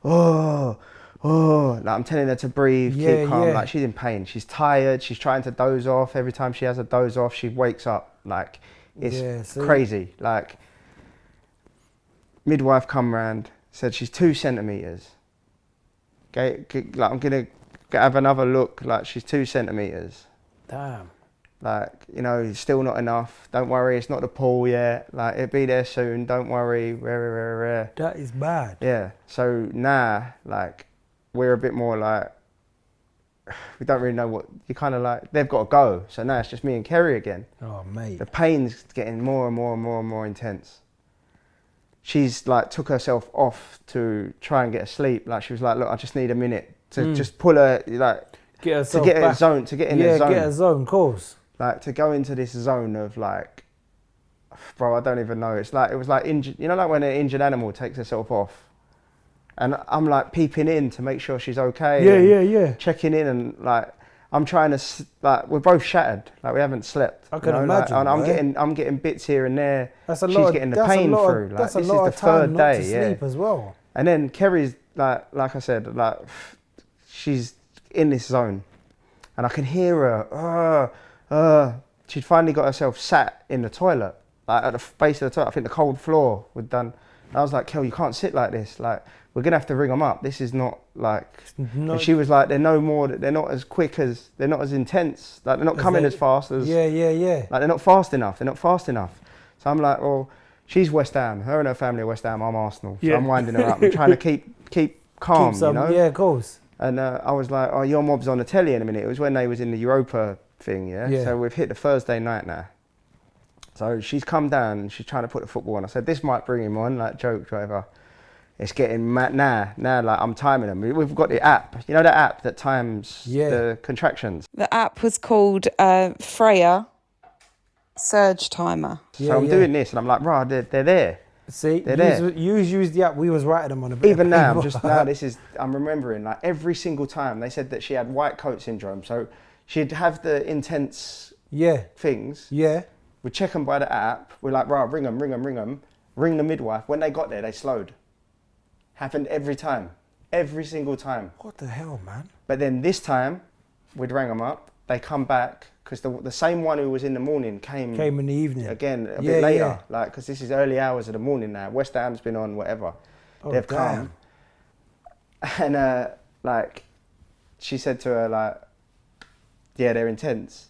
like I'm telling her to breathe, keep calm. Like she's in pain. She's tired. She's trying to doze off. Every time she has a doze off, she wakes up. Like it's crazy. Like midwife come round, said she's 2 centimetres. Okay, like I'm gonna have another look. Like she's 2 centimetres. Damn. Like, you know, still not enough. Don't worry, it's not the pool yet. Like it'll be there soon. Don't worry. Rare. That is bad. Yeah. So now, like, we're a bit more like, we don't really know what, you kind of like, they've got to go. So now it's just me and Kerry again. Oh, mate. The pain's getting more and more intense. She's like took herself off to try and get asleep. Like she was like, look, I just need a minute to just pull her, like, get herself to get back. in zone, to get in the zone. Yeah, get a zone, of course. Like to go into this zone of like, bro, I don't even know. It's like, it was like injured, you know, like when an injured animal takes herself off. And I'm like peeping in to make sure she's okay. Yeah. Checking in and like, I'm trying to, like, we're both shattered. Like we haven't slept. I can imagine. Like, and I'm getting bits here and there. That's a She's lot. getting the pain through. Like That's this a lot is of the time 3rd not day. to sleep as well. And then Kerry's like I said, like she's in this zone, and I can hear her. She'd finally got herself sat in the toilet, like at the base of the toilet. I think the cold floor was done. And I was like, Kel, you can't sit like this. Like we're gonna have to ring them up. This is not like. And she was like, they're no more. They're not as quick as. They're not as intense. Like they're not coming as fast as. Yeah. Like they're not fast enough. They're not fast enough. So I'm like, well, she's West Ham. Her and her family are West Ham. I'm Arsenal. So I'm winding her up. I'm trying to keep calm. You know. Yeah, of course. And I was like, oh, your mob's on the telly in a minute. It was when they was in the Europa thing, yeah? So we've hit the Thursday night now. So she's come down and she's trying to put the football on. I said, this might bring him on, like jokes, whatever. It's getting mad now, like I'm timing them. We've got the app, you know the app that times the contractions? The app was called Freya Surge Timer. So I'm doing this and I'm like, right, they're there. See, They're you used the app. We was writing them on a bit. Even now, I'm remembering, like every single time they said that she had white coat syndrome. So she'd have the intense things. Yeah. We'd check them by the app. We're like, right, ring them. Ring the midwife. When they got there, they slowed. Happened every time. Every single time. What the hell, man? But then this time, we'd rang them up. They come back. Because the same one who was in the morning came in the evening. Again, a bit later. Like, because this is early hours of the morning now. West Ham's been on, whatever. They've come. And, like, she said to her, like, yeah, they're intense.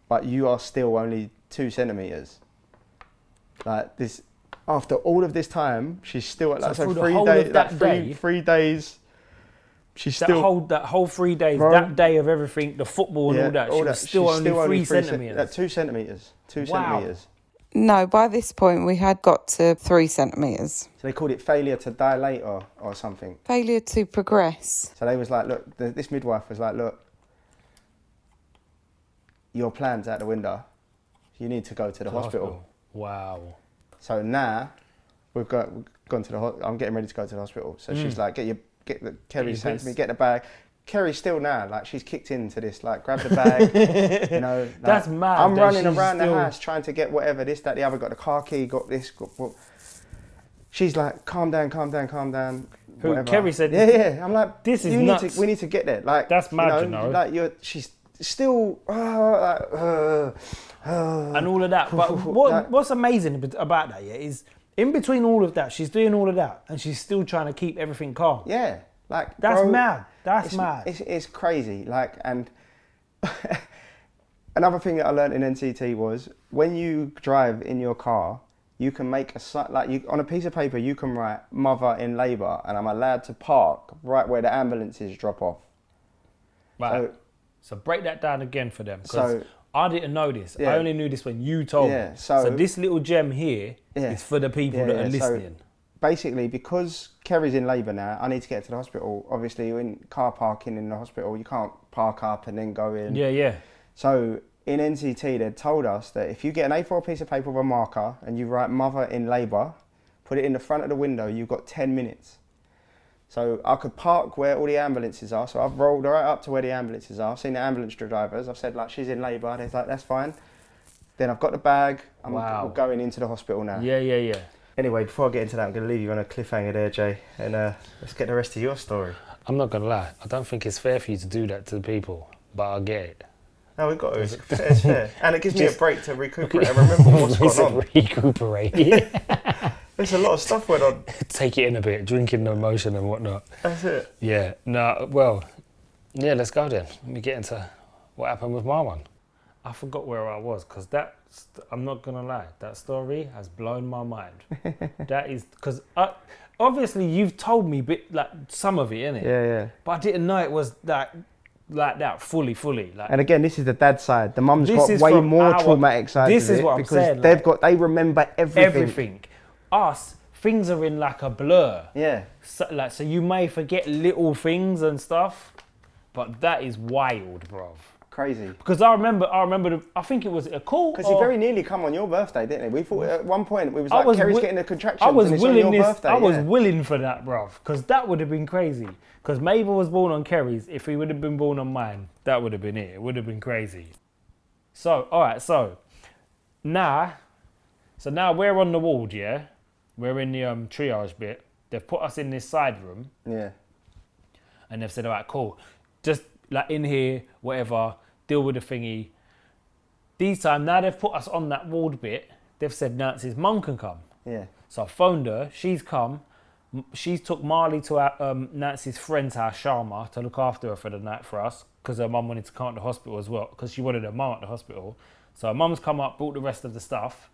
But you are still only 2 centimetres. Like, this, after all of this time, she's still at, like, so 3 days. Like, 3 days. She's that still whole 3 days, bro, that day of everything, the football and all that. She was still only 3 centimetres. 2 centimetres. 2 centimetres. No, by this point we had got to 3 centimetres. So they called it failure to dilate or something. Failure to progress. So they was like, look, this midwife was like, look, your plan's out the window. You need to go to the hospital. Wow. So now we've got I'm getting ready to go to the hospital. So she's like, Kerry's saying to me, bits. get the bag. Kerry's still now, like she's kicked into this, like grab the bag, you know. Like, That's mad. I'm that running she's around the still- house trying to get whatever, this, that, the other, got the car key, got this, she's like, calm down. Who, whatever. Kerry said, Yeah. I'm like, this is we nuts. need to get there. Like, That's mad, you know. Like she's still, and all of that. But what's amazing about that, yeah, is in between all of that, she's doing all of that, and she's still trying to keep everything calm. yeah, like That's bro, mad. That's mad. It's crazy. Like, and another thing that I learned in NCT was when you drive in your car, you can make on a piece of paper you can write "mother in labour" and I'm allowed to park right where the ambulances drop off. Right. So break that down again for them, because So- I didn't know this. Yeah. I only knew this when you told Yeah, me. so- this little gem here is for the people that are So listening. basically, because Kerry's in labour now, I need to get to the hospital. Obviously, you're in car parking in the hospital, you can't park up and then go in. Yeah. So in NCT, they told us that if you get an A4 piece of paper with a marker and you write "mother in labour," put it in the front of the window, you've got 10 minutes. So I could park where all the ambulances are. So I've rolled right up to where the ambulances are. I've seen the ambulance drivers. I've said, like, she's in labour. They're like, that's fine. Then I've got the bag. Wow. We're going into the hospital now. Yeah. Anyway, before I get into that, I'm going to leave you on a cliffhanger there, Jay. And let's get the rest of your story. I'm not gonna lie. I don't think it's fair for you to do that to the people, but I get it. No, we've got to. It's fair. And it gives me a break to recuperate and remember what's gone on. Recuperate. There's a lot of stuff going on. Take it in a bit, drinking the emotion and whatnot. That's it. Yeah. No. Well. Yeah. Let's go then. Let me get into what happened with my one. I forgot where I was, because I'm not gonna lie, that story has blown my mind. That is because obviously you've told me like some of it, innit? Yeah. But I didn't know it was like that fully. Like, And again, this is the dad side. The mum's This got is way from more our- traumatic side. this to is it what I'm because saying, they remember everything. everything. Us, things are in like a blur. Yeah. So you may forget little things and stuff, but that is wild, bruv. Crazy. Because I remember. I think it was a call. Because he very nearly come on your birthday, didn't he? We thought at one point we was I like, was Kerry's wi- getting the contractions I was and it's willing on your this. birthday. I was yeah. willing for that, bruv, because that would have been crazy. Because Mabel was born on Kerry's. If he would have been born on mine, that would have been it. It would have been crazy. So, all right. So now we're on the ward. Yeah, we're in the triage bit. They've put us in this side room. Yeah. And they've said, all right, cool. Just like in here, whatever, deal with the thingy. These time, now they've put us on that ward bit, they've said Nancy's mum can come. Yeah. So I phoned her, she's come. She's took Marley to our, Nancy's friend's house, Sharma, to look after her for the night for us, because her mum wanted to come at the hospital as well, because she wanted her mum at the hospital. So her mum's come up, brought the rest of the stuff.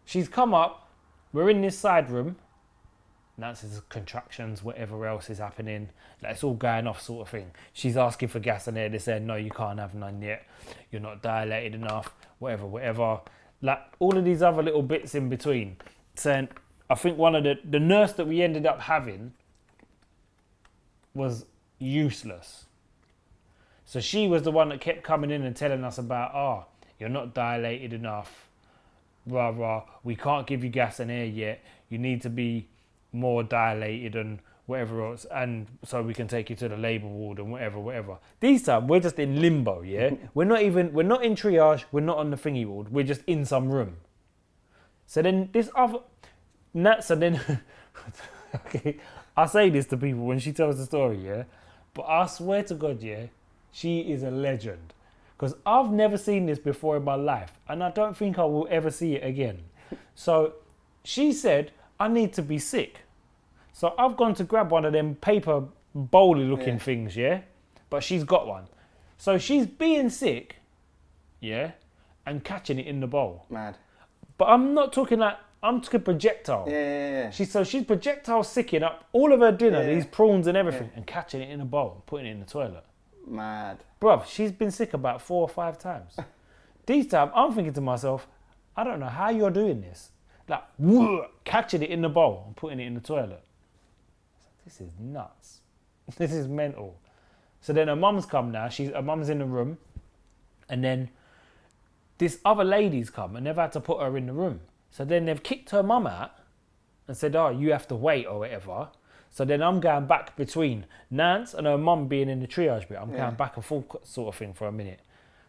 She's come up, we're in this side room. Nancy's contractions, whatever else is happening, like it's all going off sort of thing. She's asking for gas and air. They said, no, you can't have none yet. You're not dilated enough, whatever. Like all of these other little bits in between. Saying, I think one of the nurse that we ended up having was useless. So she was the one that kept coming in and telling us about, you're not dilated enough, rah, we can't give you gas and air yet. You need to be more dilated and whatever else, and so we can take you to the labour ward and whatever. These time we're just in limbo, yeah. we're not in triage, we're not on the thingy ward, we're just in some room. So then okay, I say this to people when she tells the story, yeah, but I swear to God, yeah, she is a legend, because I've never seen this before in my life, and I don't think I will ever see it again. So she said, I need to be sick. So I've gone to grab one of them paper bowly looking things, yeah? But she's got one. So she's being sick, yeah, and catching it in the bowl. Mad. But I'm not talking like, I'm talking projectile. Yeah. She's projectile sicking up all of her dinner, these prawns and everything, and catching it in a bowl and putting it in the toilet. Mad. Bruv, she's been sick about 4 or 5 times. These times, I'm thinking to myself, I don't know how you're doing this. Like, catching it in the bowl and putting it in the toilet. This is nuts. This is mental. So then her mum's come now. Her mum's in the room. And then this other lady's come and they've had to put her in the room. So then they've kicked her mum out and said, oh, you have to wait or whatever. So then I'm going back between Nance and her mum being in the triage bit. I'm going back and forth sort of thing for a minute.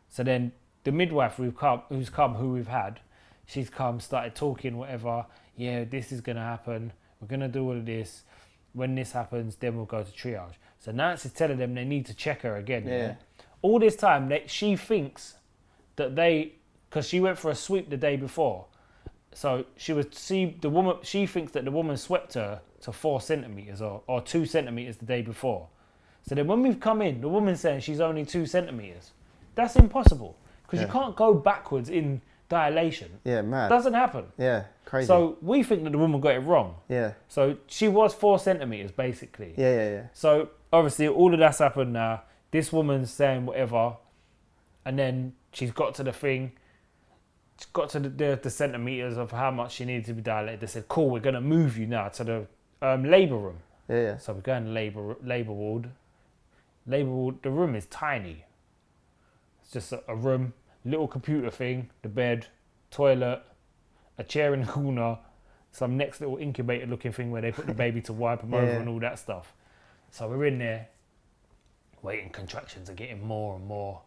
So then the midwife who we've had, she's come, started talking, whatever. Yeah, this is going to happen. We're going to do all of this. When this happens, then we'll go to triage. So Nance is telling them they need to check her again. Yeah. All this time, she thinks that because she went for a sweep the day before. So she thinks that the woman swept her to 4 centimetres or 2 centimetres the day before. So then when we've come in, the woman's saying she's only 2 centimetres. That's impossible because you can't go backwards in dilation. Yeah, mad. Doesn't happen. Yeah, crazy. So we think that the woman got it wrong. Yeah. So she was 4 centimetres basically. Yeah. So obviously all of that's happened now. This woman's saying whatever, and then she's got to the thing. She's got to the centimetres of how much she needed to be dilated. They said, cool, we're going to move you now to the labour room. Yeah. So we're going to labour ward. Labour ward, the room is tiny. It's just a room, little computer thing, the bed, toilet, a chair in the corner, some next little incubator looking thing where they put the baby to wipe them over and all that stuff. So we're in there, waiting, contractions are getting more and more.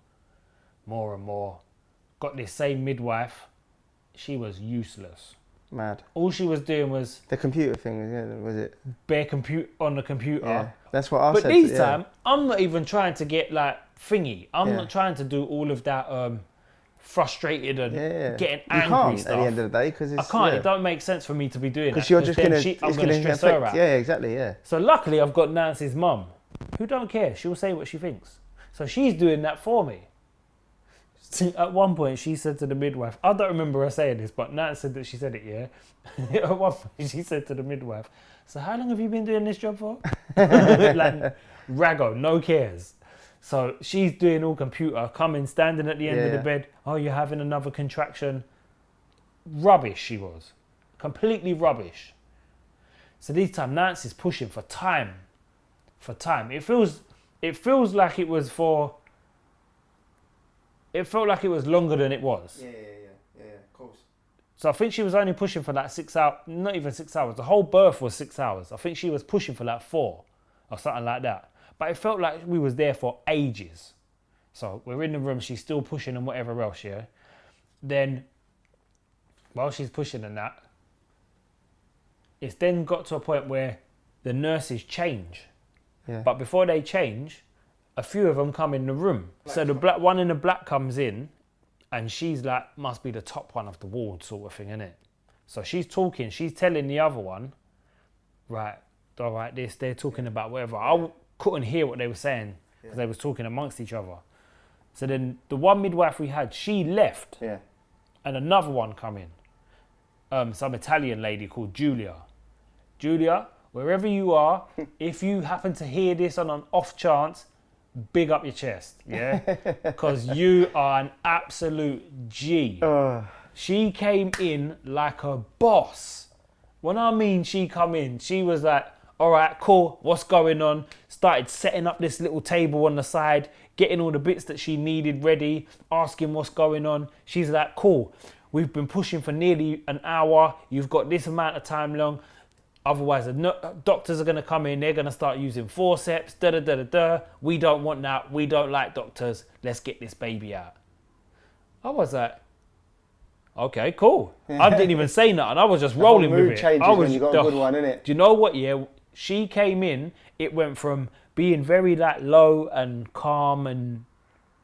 Got this same midwife, she was useless. Mad. All she was doing was... The computer thing, was it? Bare on the computer. Yeah, that's what I said. But this time, I'm not even trying to get thingy. I'm not trying to do all of that frustrated and getting angry you can't stuff. At the end of the day, because I can't. It don't make sense for me to be doing that. Because you're just going to stress her out. Yeah, exactly, yeah. So luckily, I've got Nancy's mum, who don't care. She'll say what she thinks. So she's doing that for me. At one point, she said to the midwife, I don't remember her saying this, but Nat said that she said it, yeah? At one point, she said to the midwife, so how long have you been doing this job for? Raggo, no cares. So she's doing all computer, coming, standing at the end of the bed. Oh, you're having another contraction. Rubbish she was. Completely rubbish. So this time, Nancy's pushing for time. It feels like it was for... It felt like it was longer than it was. Yeah, of course. So I think she was only pushing for 6 hours, not even 6 hours. The whole birth was 6 hours. I think she was pushing for 4 or something like that. But it felt like we was there for ages. So we're in the room, she's still pushing and whatever else, yeah? Then, while she's pushing and that, it's then got to a point where the nurses change. Yeah. But before they change, a few of them come in the room. So the black one in the black comes in, and she's must be the top one of the ward sort of thing, innit? So she's talking, she's telling the other one, right, all right, they're talking about whatever. I couldn't hear what they were saying because they was talking amongst each other. So then the one midwife we had, she left, and another one come in. Some Italian lady called Julia. Julia, wherever you are, if you happen to hear this on an off chance, big up your chest, yeah? Because you are an absolute G. She came in like a boss. When I mean she come in, she was like, all right, cool, what's going on? Started setting up this little table on the side, getting all the bits that she needed ready, asking what's going on. She's like, cool, we've been pushing for nearly an hour. You've got this amount of time long. Otherwise, the doctors are going to come in. They're going to start using forceps. We don't want that. We don't like doctors. Let's get this baby out. I was like, okay, cool. I didn't even say nothing. I was just rolling with it. Changes when you got a good one, innit? Do you know what? Yeah, she came in. It went from being very low and calm and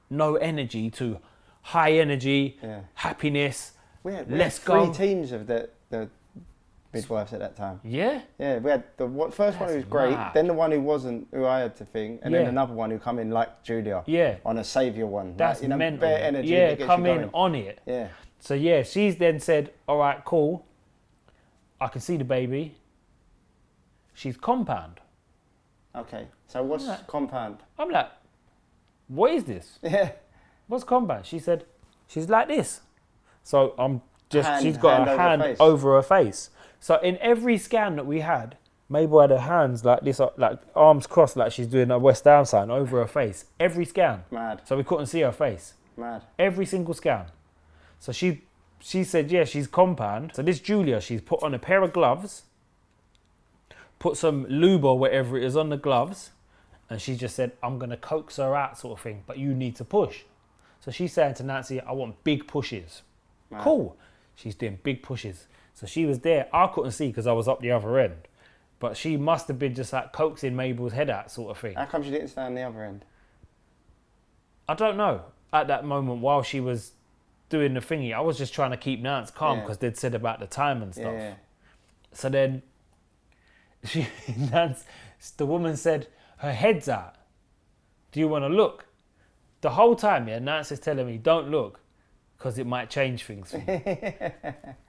no energy to high energy, happiness. We had Let's three go. teams of the midwives at that time. Yeah? Yeah, we had the first one who was great, mad. then the one who wasn't, who I had to think, and then another one who come in like Julia. Yeah. On a saviour one. That's like, mental. bare energy. Yeah, that gets come you in going. on it. Yeah. So yeah, she's then said, all right, cool. I can see the baby. She's compound. Okay, so what's compound? I'm like, what is this? Yeah. What's compound? She said, she's like this. So she's got her hand over her face. So in every scan that we had, Mabel had her hands like this, like arms crossed, like she's doing a West Ham sign over her face. Every scan. Mad. So we couldn't see her face. Mad. Every single scan. So she said, yeah, she's compound. So this Julia, she's put on a pair of gloves put some lube or whatever it is on the gloves, and she just said, I'm going to coax her out sort of thing, but you need to push. So she's saying to Nancy, I want big pushes. Wow. Cool. She's doing big pushes. So she was there. I couldn't see because I was up the other end. But she must have been just like coaxing Mabel's head out sort of thing. How come she didn't stand on the other end? I don't know. At that moment, while she was doing the thingy, I was just trying to keep Nance calm because they'd said about the time and stuff. Yeah. So then, the woman said, her head's out. Do you want to look? The whole time, Nance is telling me, don't look, because it might change things for me.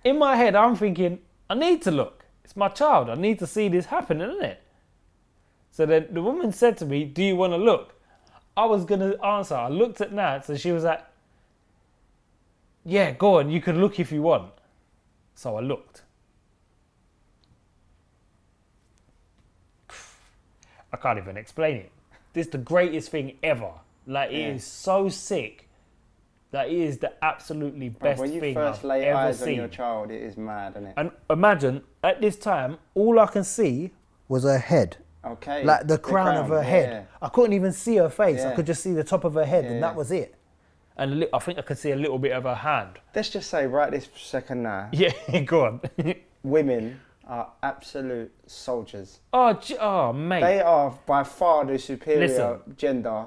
In my head, I'm thinking, I need to look. It's my child. I need to see this happening, isn't it? So then the woman said to me, do you want to look? I was going to answer. I looked at Nance and she was like, yeah, go on. You can look if you want. So I looked. I can't even explain it. This is the greatest thing ever. Like, it is so sick. That it is the absolutely best thing I've ever seen. When you first lay eyes on your child, it is mad, isn't it? And imagine, at this time, all I can see was her head. Okay. Like the crown of her head. Yeah. I couldn't even see her face. Yeah. I could just see the top of her head, and that was it. And I think I could see a little bit of her hand. Let's just say right this second now. Yeah, go on. Women are absolute soldiers. Oh, mate. They are by far the superior gender.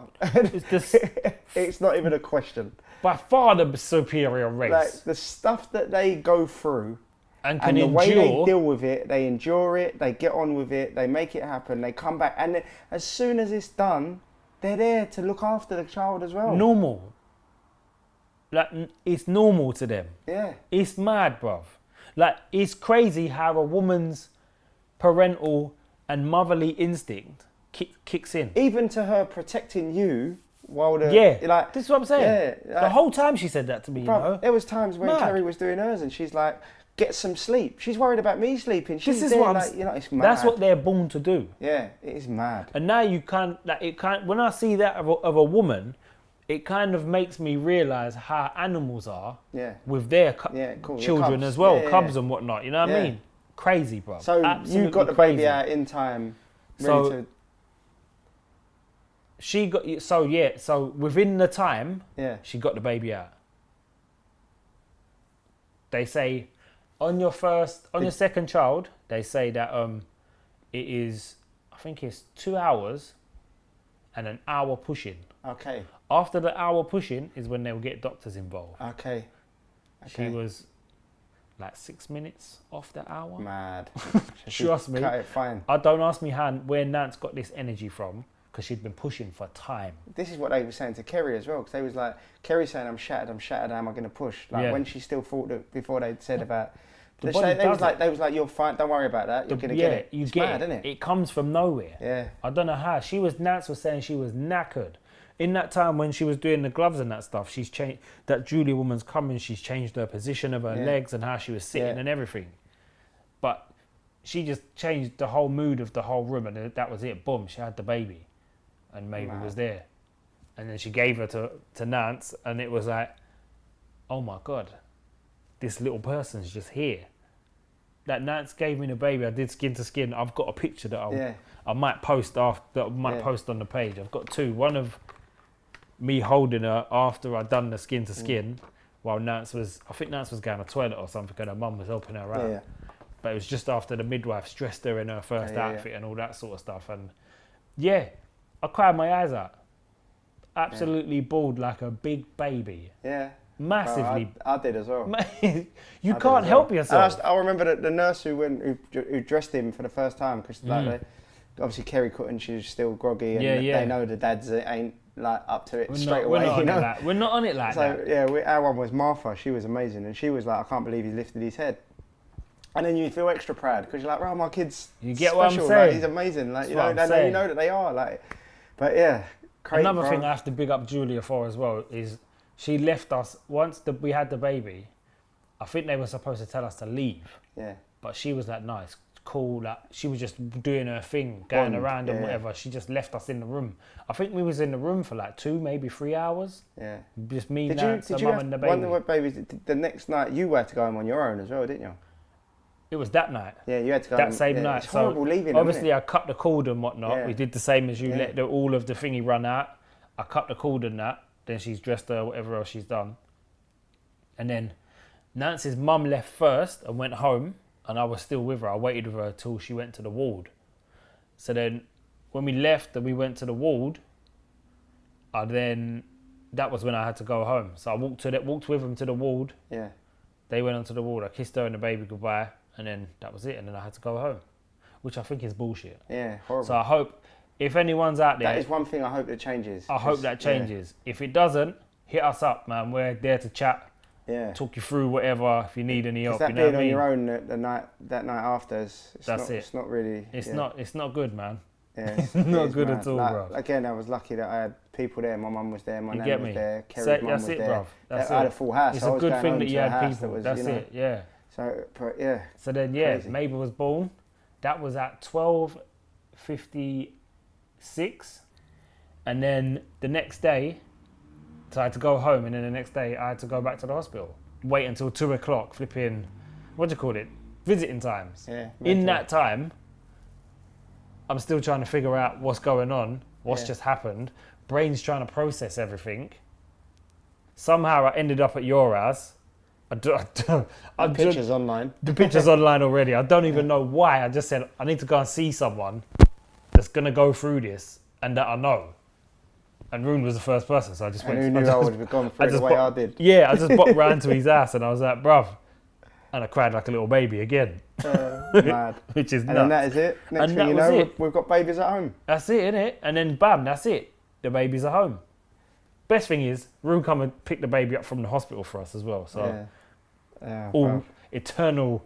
It's not even a question. By far the superior race. Like, the stuff that they go through and the way they deal with it, they endure it, they get on with it, they make it happen, they come back. And then, as soon as it's done, they're there to look after the child as well. Normal. Like, it's normal to them. Yeah. It's mad, bruv. Like, it's crazy how a woman's parental and motherly instinct kicks in. Even to her protecting you while the... like, this is what I'm saying. Yeah, like, the whole time she said that to me, bruv, there was times when Kerry was doing hers and she's like, get some sleep. She's worried about me sleeping. She's this is what it's mad. That's what they're born to do. Yeah, it is mad. And now you can't... Like, it can't... When I see that of a woman... It kind of makes me realise how animals are with their children as well, cubs and whatnot. You know what I mean? Crazy, bro. So absolutely you got the baby out in time. She got so within the time, she got the baby out. They say on your second child, they say that it is, I think it's 2 hours and an hour pushing. Okay. After the hour pushing is when they'll get doctors involved. Okay. She was like 6 minutes off the hour. Mad. Trust me. Cut it fine. Don't ask me where Nance got this energy from, because she'd been pushing for time. This is what they were saying to Kerry as well, because they was like, Kerry saying, I'm shattered, how am I going to push? Like when she still thought that before they'd said about... They was like, you're fine, don't worry about that, you're going to get it. It's mad, isn't it? It comes from nowhere. Yeah. I don't know how. Nance was saying she was knackered. In that time when she was doing the gloves and that stuff, she's changed. That Julie woman's coming. She's changed her position of her legs and how she was sitting and everything. But she just changed the whole mood of the whole room, and that was it. Boom! She had the baby, and Mabel was there, and then she gave her to Nance, and it was like, oh my god, this little person's just here. That Nance gave me the baby. I did skin to skin. I've got a picture that I might post post on the page. I've got two. One of me holding her after I'd done the skin to skin, while Nance was going to the toilet or something, and her mum was helping her out. Yeah. But it was just after the midwife dressed her in her first outfit and all that sort of stuff. And I cried my eyes out. Absolutely bawled like a big baby. Yeah. Massively. I did as well. You can't help yourself. I remember the nurse who dressed him for the first time, because obviously Kerry couldn't, she was still groggy, and they know the dads ain't like up to it straight away. We're not on it like that. So yeah, our one was Martha. She was amazing, and she was like, I can't believe he lifted his head. And then you feel extra proud because you're like, right, my kid's you get special. What I'm saying? Like, he's amazing. Like, you know that they are like. But yeah, crazy. Another thing I have to big up Julia for as well is she left us once we had the baby. I think they were supposed to tell us to leave. Yeah. But she was like, nice, cool. Like, she was just doing her thing, going around and whatever. She just left us in the room. I think we was in the room for like 2, maybe 3 hours. Yeah. Just me, Nance, the mum and the baby. One of the babies, the next night you had to go home on your own as well, didn't you? It was that night. Yeah, you had to go. That same night. It's horrible leaving. Obviously, I cut the cord and whatnot. Yeah. We did the same as you. Yeah. Let all of the thingy run out. I cut the cord and that. Then she's dressed her, whatever else she's done. And then Nancy's mum left first and went home, and I was still with her. I waited with her till she went to the ward. So then, when we left and we went to the ward, that was when I had to go home. So I walked with them to the ward. Yeah. They went onto the ward. I kissed her and the baby goodbye, and then that was it. And then I had to go home, which I think is bullshit. Yeah, horrible. So I hope if anyone's out there, that is one thing I hope that changes. I hope that changes. Yeah. If it doesn't, hit us up, man. We're there to chat. Yeah. Talk you through whatever if you need any help. That you know being what I mean? on your own that night after, it's not really. It's not good, man. Yeah, it's not good mad. at all, bro. Again, I was lucky that I had people there. My mum was there, my You nan get was me? there, Kerry's mum was it, there. Bruv. That's I had a full house. It's so a good thing that you had people. Was, That's it, yeah. So, yeah. So then, crazy. Mabel was born. That was at 12:56, and then the next day, so I had to go home, and then the next day I had to go back to the hospital. Wait until 2 o'clock, flipping, what do you call it? Visiting times. Yeah. In that time, I'm still trying to figure out what's going on, what's just happened. Brain's trying to process everything. Somehow I ended up at your house. Pictures online. The picture's online already. I don't even know why. I just said, I need to go and see someone that's going to go through this and that I know. And Rune was the first person, so I just went. And who knew I would have gone through the way I did. Yeah, I just bopped round to his ass and I was like, bruv. And I cried like a little baby again. Mad. Which is and nuts. then that is it. Next thing you know, we've got babies at home. That's it, innit? And then bam, that's it. The babies are home. Best thing is, Rune come and pick the baby up from the hospital for us as well. So all eternal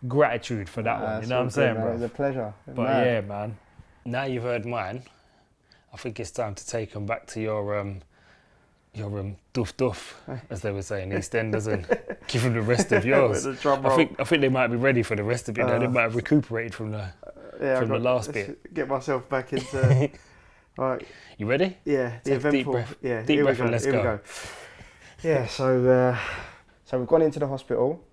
gratitude for that one. You know what I'm saying, bro? It was a pleasure. But yeah, man. Now you've heard mine, I think it's time to take them back to your doof doof, as they would say in EastEnders, and give them the rest of yours. I think they might be ready for the rest of it now. They might have recuperated from the last bit. Get myself back into. All right. You ready? Yeah. Take a deep breath. Yeah. Deep breath and let's go. Yeah. So we've gone into the hospital.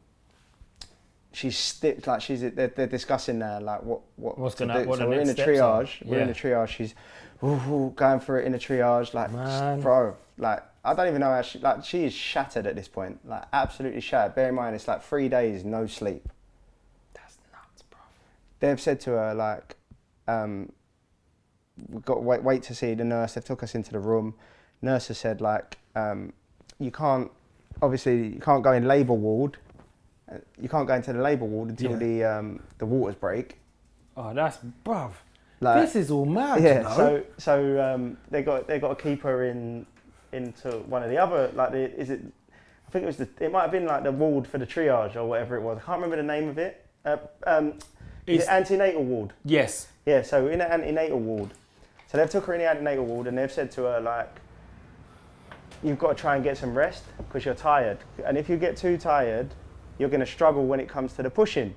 She's they're discussing now like what's going to happen. So we're in the triage. We're in the triage. She's going through it in the triage. Like, bro, like I don't even know how she is shattered at this point. Like absolutely shattered. Bear in mind it's like 3 days no sleep. That's nuts, bro. They've said to her like, we've got to wait to see the nurse. They've took us into the room. Nurse has said like, you can't go in labour ward. You can't go into the labour ward until the waters break. Oh, that's bruv. Like, this is all mad. Yeah. You know? So they got to keep her into one of the other I think it might have been like the ward for the triage or whatever it was. I can't remember the name of it. Is it antenatal ward? Yes. Yeah. So in the antenatal ward. So they've took her in the antenatal ward and they've said to her like, you've got to try and get some rest because you're tired. And if you get too tired, you're going to struggle when it comes to the pushing.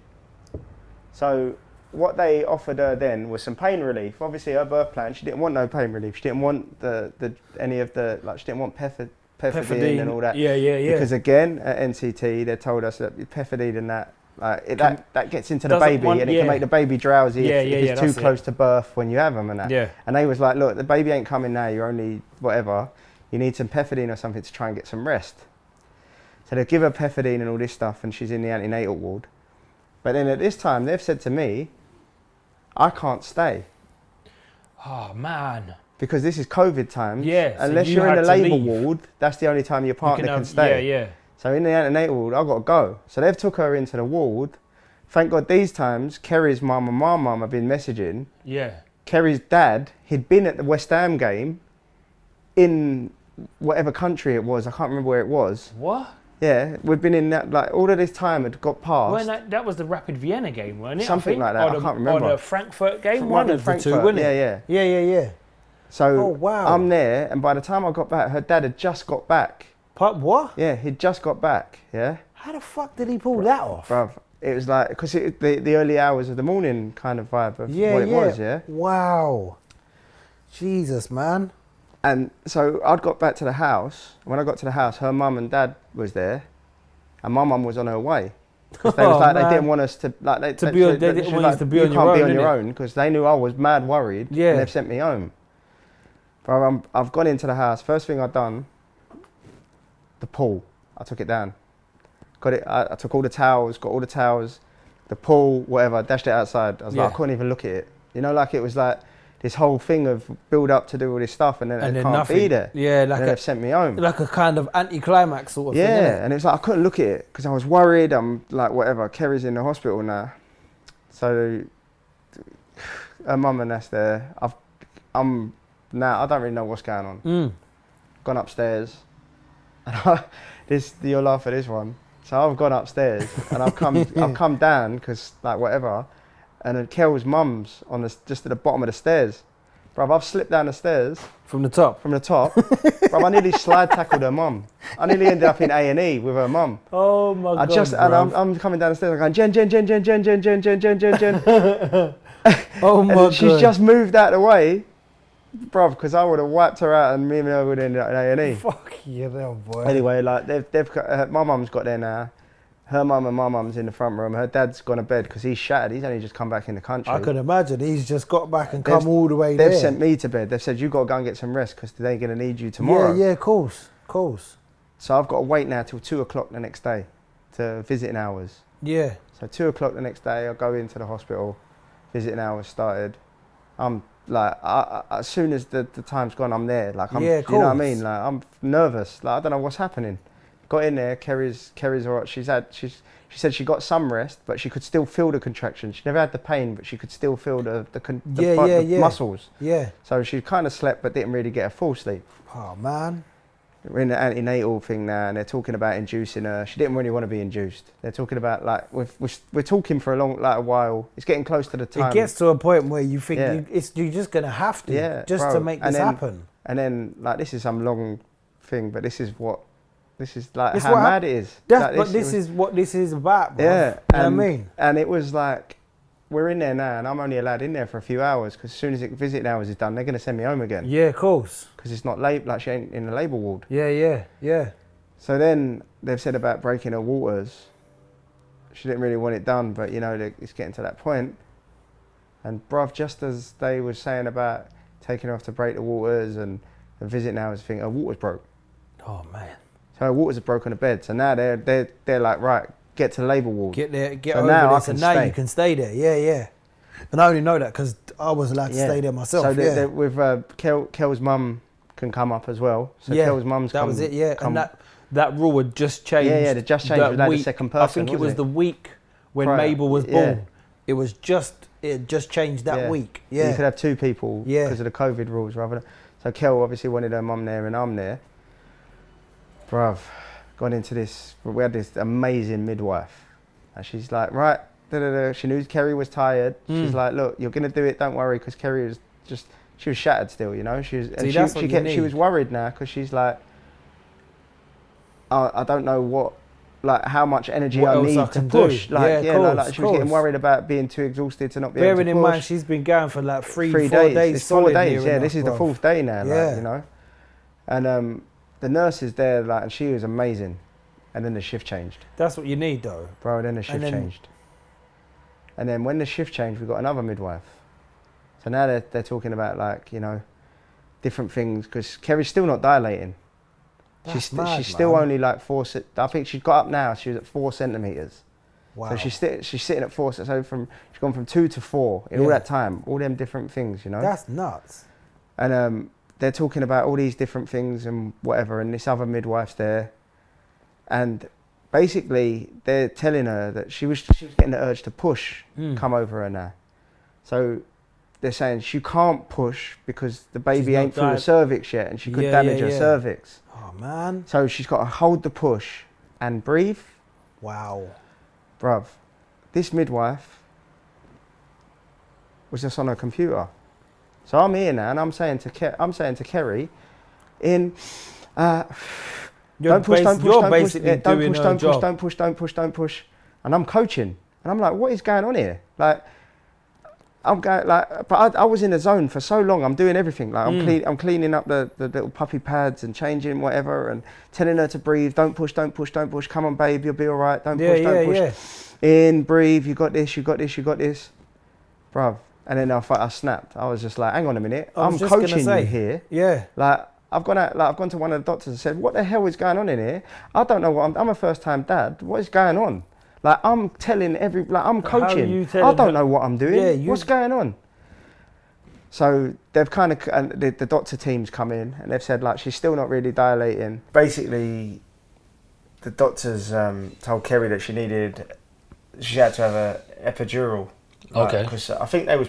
So what they offered her then was some pain relief. Obviously her birth plan, she didn't want no pain relief. She didn't want she didn't want pethidine and all that. Yeah. Because again, at NCT, they told us that pethidine and that, that gets into the baby and it can make the baby drowsy if it's too close to birth when you have them and that. Yeah. And they was like, look, the baby ain't coming now, you're only whatever. You need some pethidine or something to try and get some rest. So they give her pethidine and all this stuff and she's in the antenatal ward. But then at this time, they've said to me, I can't stay. Oh, man. Because this is COVID times. Yeah. Unless you're in the labour ward, that's the only time your partner can stay. Yeah. So in the antenatal ward, I've got to go. So they've took her into the ward. Thank God these times, Kerry's mum and my mum have been messaging. Yeah. Kerry's dad, he'd been at the West Ham game in whatever country it was. I can't remember where it was. What? Yeah, we'd been in that, like, all of this time had got past. Well, that was the Rapid Vienna game, wasn't it? Something like that, I can't remember. Or the Frankfurt game, one of the two, wasn't it? Yeah. So Oh, wow. I'm there, and by the time I got back, her dad had just got back. What? Yeah, he'd just got back, yeah. How the fuck did he pull that off? Bruv, it was like, because the early hours of the morning kind of vibe of what it was, yeah. Wow. Jesus, man. And so I'd got back to the house. When I got to the house, her mum and dad was there, and my mum was on her way. Because they was Oh, like, man. they didn't want us to, like, They didn't want you to be on your You can't be own, on your innit? own, because they knew I was mad worried, Yeah. and they've sent me home. Bro, I've gone into the house. First thing I've done, the pool. I took it down. Got it. I took all the towels, got all the towels, the pool, whatever. Dashed it outside. I was like, I couldn't even look at it. You know, like it was like this whole thing of build up to do all this stuff, and then it can't nothing. be there. Yeah, And then like they've sent me home. like a kind of anticlimax sort of thing. Yeah, innit? and it was like I couldn't look at it because I was worried. I'm like, whatever. Kerry's in the hospital now, so her mum and that's there. I'm now. I don't really know what's going on. Gone upstairs, and you'll laugh at this one. So I've gone upstairs and I've come down because like whatever, and then Kel's mum's on just at the bottom of the stairs. Bruv, I've slipped down the stairs From the top. Bruv, I nearly slide tackled her mum. I nearly ended up in A&E with her mum. Oh my God. And I'm coming down the stairs. I'm going Jen. Oh my God. And she's just moved out of the way, bruv, because I would have wiped her out and me and her would have ended up in A&E. Fuck you, little boy. Anyway, like they've got, my mum's got there now. Her mum and my mum's in the front room. Her dad's gone to bed because he's shattered. He's only just come back in the country. I can imagine. He's just got back and come all the way there. They've sent me to bed. They've said, you got to go and get some rest because they're going to need you tomorrow. Yeah, of course. So I've got to wait now till 2 o'clock the next day to visiting hours. Yeah. So 2 o'clock the next day, I'll go into the hospital. Visiting hours started. I'm like, as soon as the time's gone, I'm there. Like, Yeah, of you know what I course. mean? Like, I'm nervous. Like, I don't know what's happening. Got in there. Kerry's all right. She said she got some rest, but she could still feel the contraction. She never had the pain, but she could still feel the muscles. Yeah. So she kind of slept, but didn't really get a full sleep. Oh man. We're in the antenatal thing now, and they're talking about inducing her. She didn't really want to be induced. They're talking about like we're talking for a while. It's getting close to the time. It gets to a point where you think you're just gonna have to, to make this happen. And then like this is some long thing, but this is like It's how mad it is. This is what this is about, bro. Yeah, You know what I mean? And it was like, we're in there now, and I'm only allowed in there for a few hours because as soon as visiting hours is done, they're going to send me home again. Yeah, of course. Because it's not like she ain't in the labour ward. Yeah. So then they've said about breaking her waters. She didn't really want it done, but you know, it's getting to that point. And bruv, just as they were saying about taking her off to break the waters and the visiting hours thing, her waters broke. Oh man. So her waters have broken the bed. So now they're like, right, get to the labour ward. Get there, get So over now this, I and can now stay. you can stay there. Yeah. And I only know that because I was allowed to stay there myself. So with Kel's mum can come up as well. So Kel's mum's that come. was it. Yeah, and that rule had just changed. Yeah, they just changed. Without the second person. I think it was the week when Mabel was born. It just changed that week. Yeah, you could have two people because of the COVID rules rather than. So Kel obviously wanted her mum there and I'm there. Bruv, got into this. We had this amazing midwife, and she's like, right. She knew Kerry was tired. She's like, look, you're gonna do it. Don't worry, because Kerry was she was shattered still, you know. She was worried now because she's like, I don't know how much energy I need to push. Do. Like, of she was getting worried about being too exhausted to not be Bearing able to in push. mind, she's been going for like 4 days. It's 4 days. Yeah, this is the fourth day now. Yeah. Like, you know, and the nurse is there, like, and she was amazing. And then the shift changed. That's what you need, though. Bro, then the shift changed. And then when the shift changed, we got another midwife. So now they're talking about, like, you know, different things, because Kerry's still not dilating. She's still only like I think she's got up now, she was at 4 centimetres. Wow. So she's sitting at 4, so she's gone from 2 to 4 in all that time, all them different things, you know. That's nuts. And they're talking about all these different things and whatever, and this other midwife's there. And basically, they're telling her that she was getting the urge to push come over her now. So they're saying she can't push because the baby ain't through the cervix yet, and she could damage her cervix. Oh man. So she's got to hold the push and breathe. Wow. Bruv, this midwife was just on her computer. So I'm here now, and I'm saying to Kerry, don't push, don't push. And I'm coaching. And I'm like, what is going on here? Like, I'm going like, but I was in the zone for so long. I'm doing everything. Like I'm cleaning up the little puppy pads and changing whatever, and telling her to breathe. Don't push. Don't push. Don't push. Come on, babe. You'll be all right. Don't push. Don't push. In, breathe. You got this. You got this. You got this, bruv. And then I snapped. I was just like, hang on a minute. I'm coaching you here. Yeah. Like I've gone to one of the doctors and said, what the hell is going on in here? I don't know what I'm a first time dad. What is going on? Like I'm telling I'm coaching. I don't know what I'm doing. Yeah, what's going on? So they've kind of, the doctor team's come in and they've said like, she's still not really dilating. Basically, the doctors told Kerry that she had to have a epidural. Okay. Because I think they was,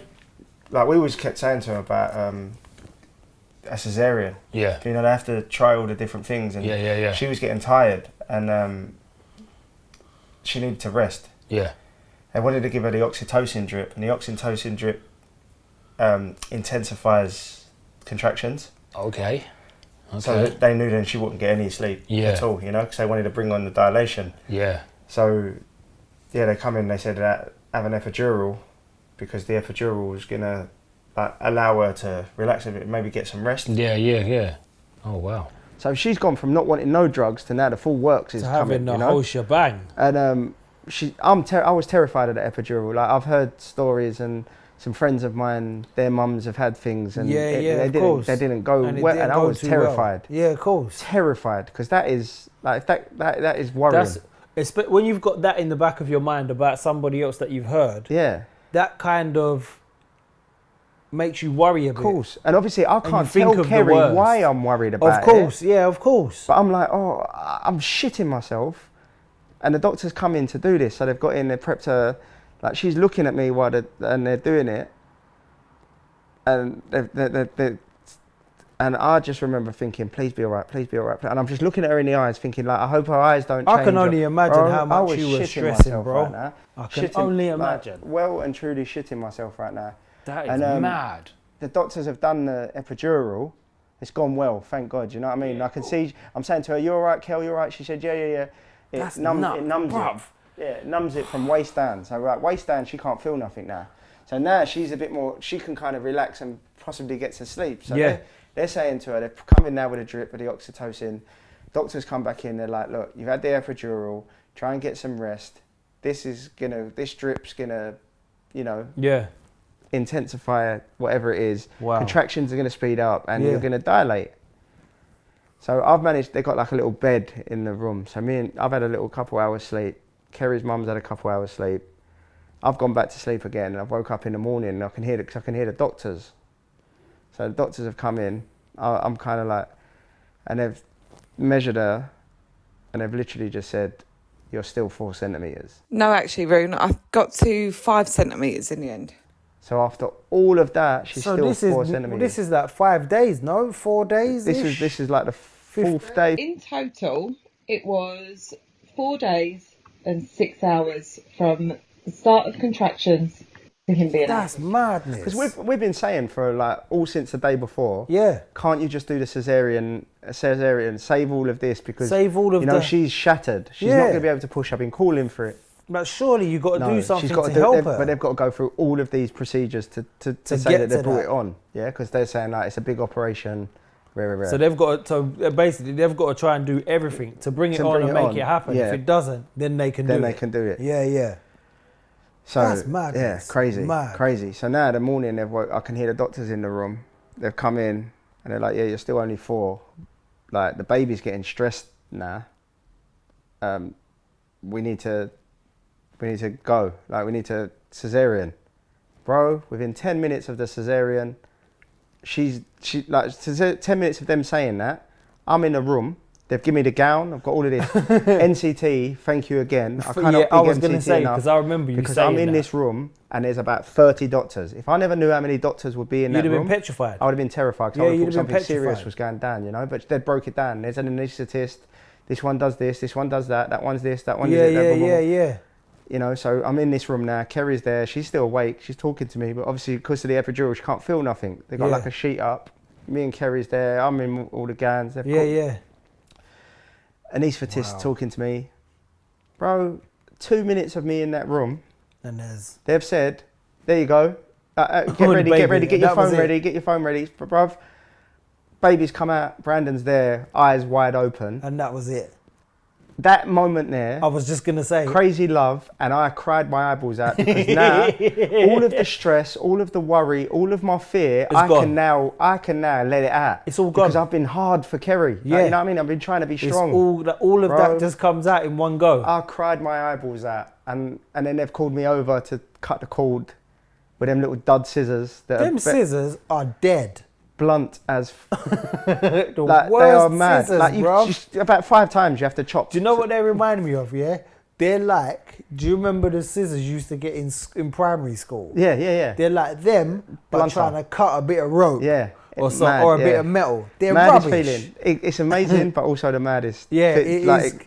like we always kept saying to her about a cesarean. Yeah. You know, they have to try all the different things. And Yeah. she was getting tired and she needed to rest. Yeah. They wanted to give her the oxytocin drip, and the oxytocin drip intensifies contractions. Okay. So they knew then she wouldn't get any sleep at all, you know, because they wanted to bring on the dilation. Yeah. So, yeah, they come in, they said that have an epidural, because the epidural was going to allow her to relax a bit, maybe get some rest. Yeah. Oh, wow. So she's gone from not wanting no drugs to now the full works is coming, having the whole shebang. And I was terrified of the epidural. Like I've heard stories, and some friends of mine, their mums have had things, and they didn't go well, and I was terrified. Well. Yeah, of course. Terrified, because that is like that is worrying. When you've got that in the back of your mind about somebody else that you've heard. Yeah. That kind of makes you worry a bit. Of course. And obviously I can't tell Kerry why I'm worried about it. Of course, yeah, of course. But I'm like, I'm shitting myself. And the doctors come in to do this. So they've got in, they prepped her, like she's looking at me while they're doing it. And and I just remember thinking, please be all right, please be all right. And I'm just looking at her in the eyes thinking like, I hope her eyes don't change. I can only imagine how much you were stressing, bro. Right now. I can only imagine. Like, well and truly shitting myself right now. That is mad. The doctors have done the epidural. It's gone well, thank God. You know what I mean? I can see. I'm saying to her, "You all right, Kel? You all right?" She said, "Yeah." It numbs it. Yeah, it numbs it from waist down. So waist down, she can't feel nothing now. So now she's a bit more. She can kind of relax and possibly get to sleep. So they're saying to her, they're coming now with a drip with the oxytocin. Doctors come back in. They're like, "Look, you've had the epidural. Try and get some rest. This drip's gonna, intensify whatever it is. Wow. Contractions are going to speed up and you're going to dilate." So I've managed, they got like a little bed in the room. So I've had a little couple hours sleep. Kerry's mum's had a couple hours sleep. I've gone back to sleep again, and I've woke up in the morning and I can hear the doctors. So the doctors have come in. I'm kind of like, and they've measured her and they've literally just said, "You're still 4 centimetres." No, actually, Rune, I got to 5 centimetres in the end. So after all of that, she's still 4 centimetres. This is like 5 days, no? 4 days? This is like the 4th day. In total, it was 4 days and 6 hours from the start of contractions to him being That's madness. Because we've been saying for like all since the day before. Yeah. Can't you just do the cesarean, save all of this, because she's shattered. She's not going to be able to push. I've been calling for it. But surely you've got to do something to help her. But they've got to go through all of these procedures to say that they brought it on. Yeah, because they're saying like it's a big operation. Rare. So they've got to try and do everything to bring it on and make it happen. Yeah. If it doesn't, then they can do it. Then they can do it. Yeah. So that's mad. Yeah, crazy. So now in the morning I can hear the doctors in the room. They've come in and they're like, "Yeah, you're still only 4. Like the baby's getting stressed now. We need to go. Like we need to cesarean." Bro, within 10 minutes of the cesarean, she 10 minutes of them saying that, I'm in a room. They've given me the gown. I've got all of this. NCT, thank you again. I was going to say, because I remember you saying that. Because I'm in this room and there's about 30 doctors. If I never knew how many doctors would be in that room, you'd have been petrified. I would have been terrified, because I would have thought something serious was going down, But they broke it down. There's an anaesthetist. This one does this one does that one's this, that one is Yeah. So I'm in this room now. Kerry's there. She's still awake. She's talking to me, but obviously because of the epidural, she can't feel nothing. They got like a sheet up. Me and Kerry's there. I'm in all the gowns. Anaesthetist talking to me. Bro, 2 minutes of me in that room. And they've said, "There you go. Get the ready, baby, get ready, get and your that was phone it. ready, get your phone ready. Bruv, baby's come out, Brandon's there, eyes wide open. And that was it. That moment there, I was just going to say. crazy love, and I cried my eyeballs out because now all of the stress, all of the worry, all of my fear, I gone. can now let it out. It's all gone. Because I've been hard for Kerry. Yeah. You know what I mean? I've been trying to be strong. All of Bro. that just comes out in one go. I cried my eyeballs out, and then they've called me over to cut the cord with them little dud scissors. Them scissors are dead. Blunt as The like, worst they are mad. scissors, Like you bro. just, about 5 times you have to chop. Do you know what they remind me of, yeah? They're like, do you remember the scissors you used to get in primary school? Yeah. They're like them, but Blunter. trying to cut a bit of rope. Yeah. Or, It's some, mad, or a bit yeah. of metal. They're Maddest rubbish. feeling. It's amazing, but also the maddest. Yeah, it like, is.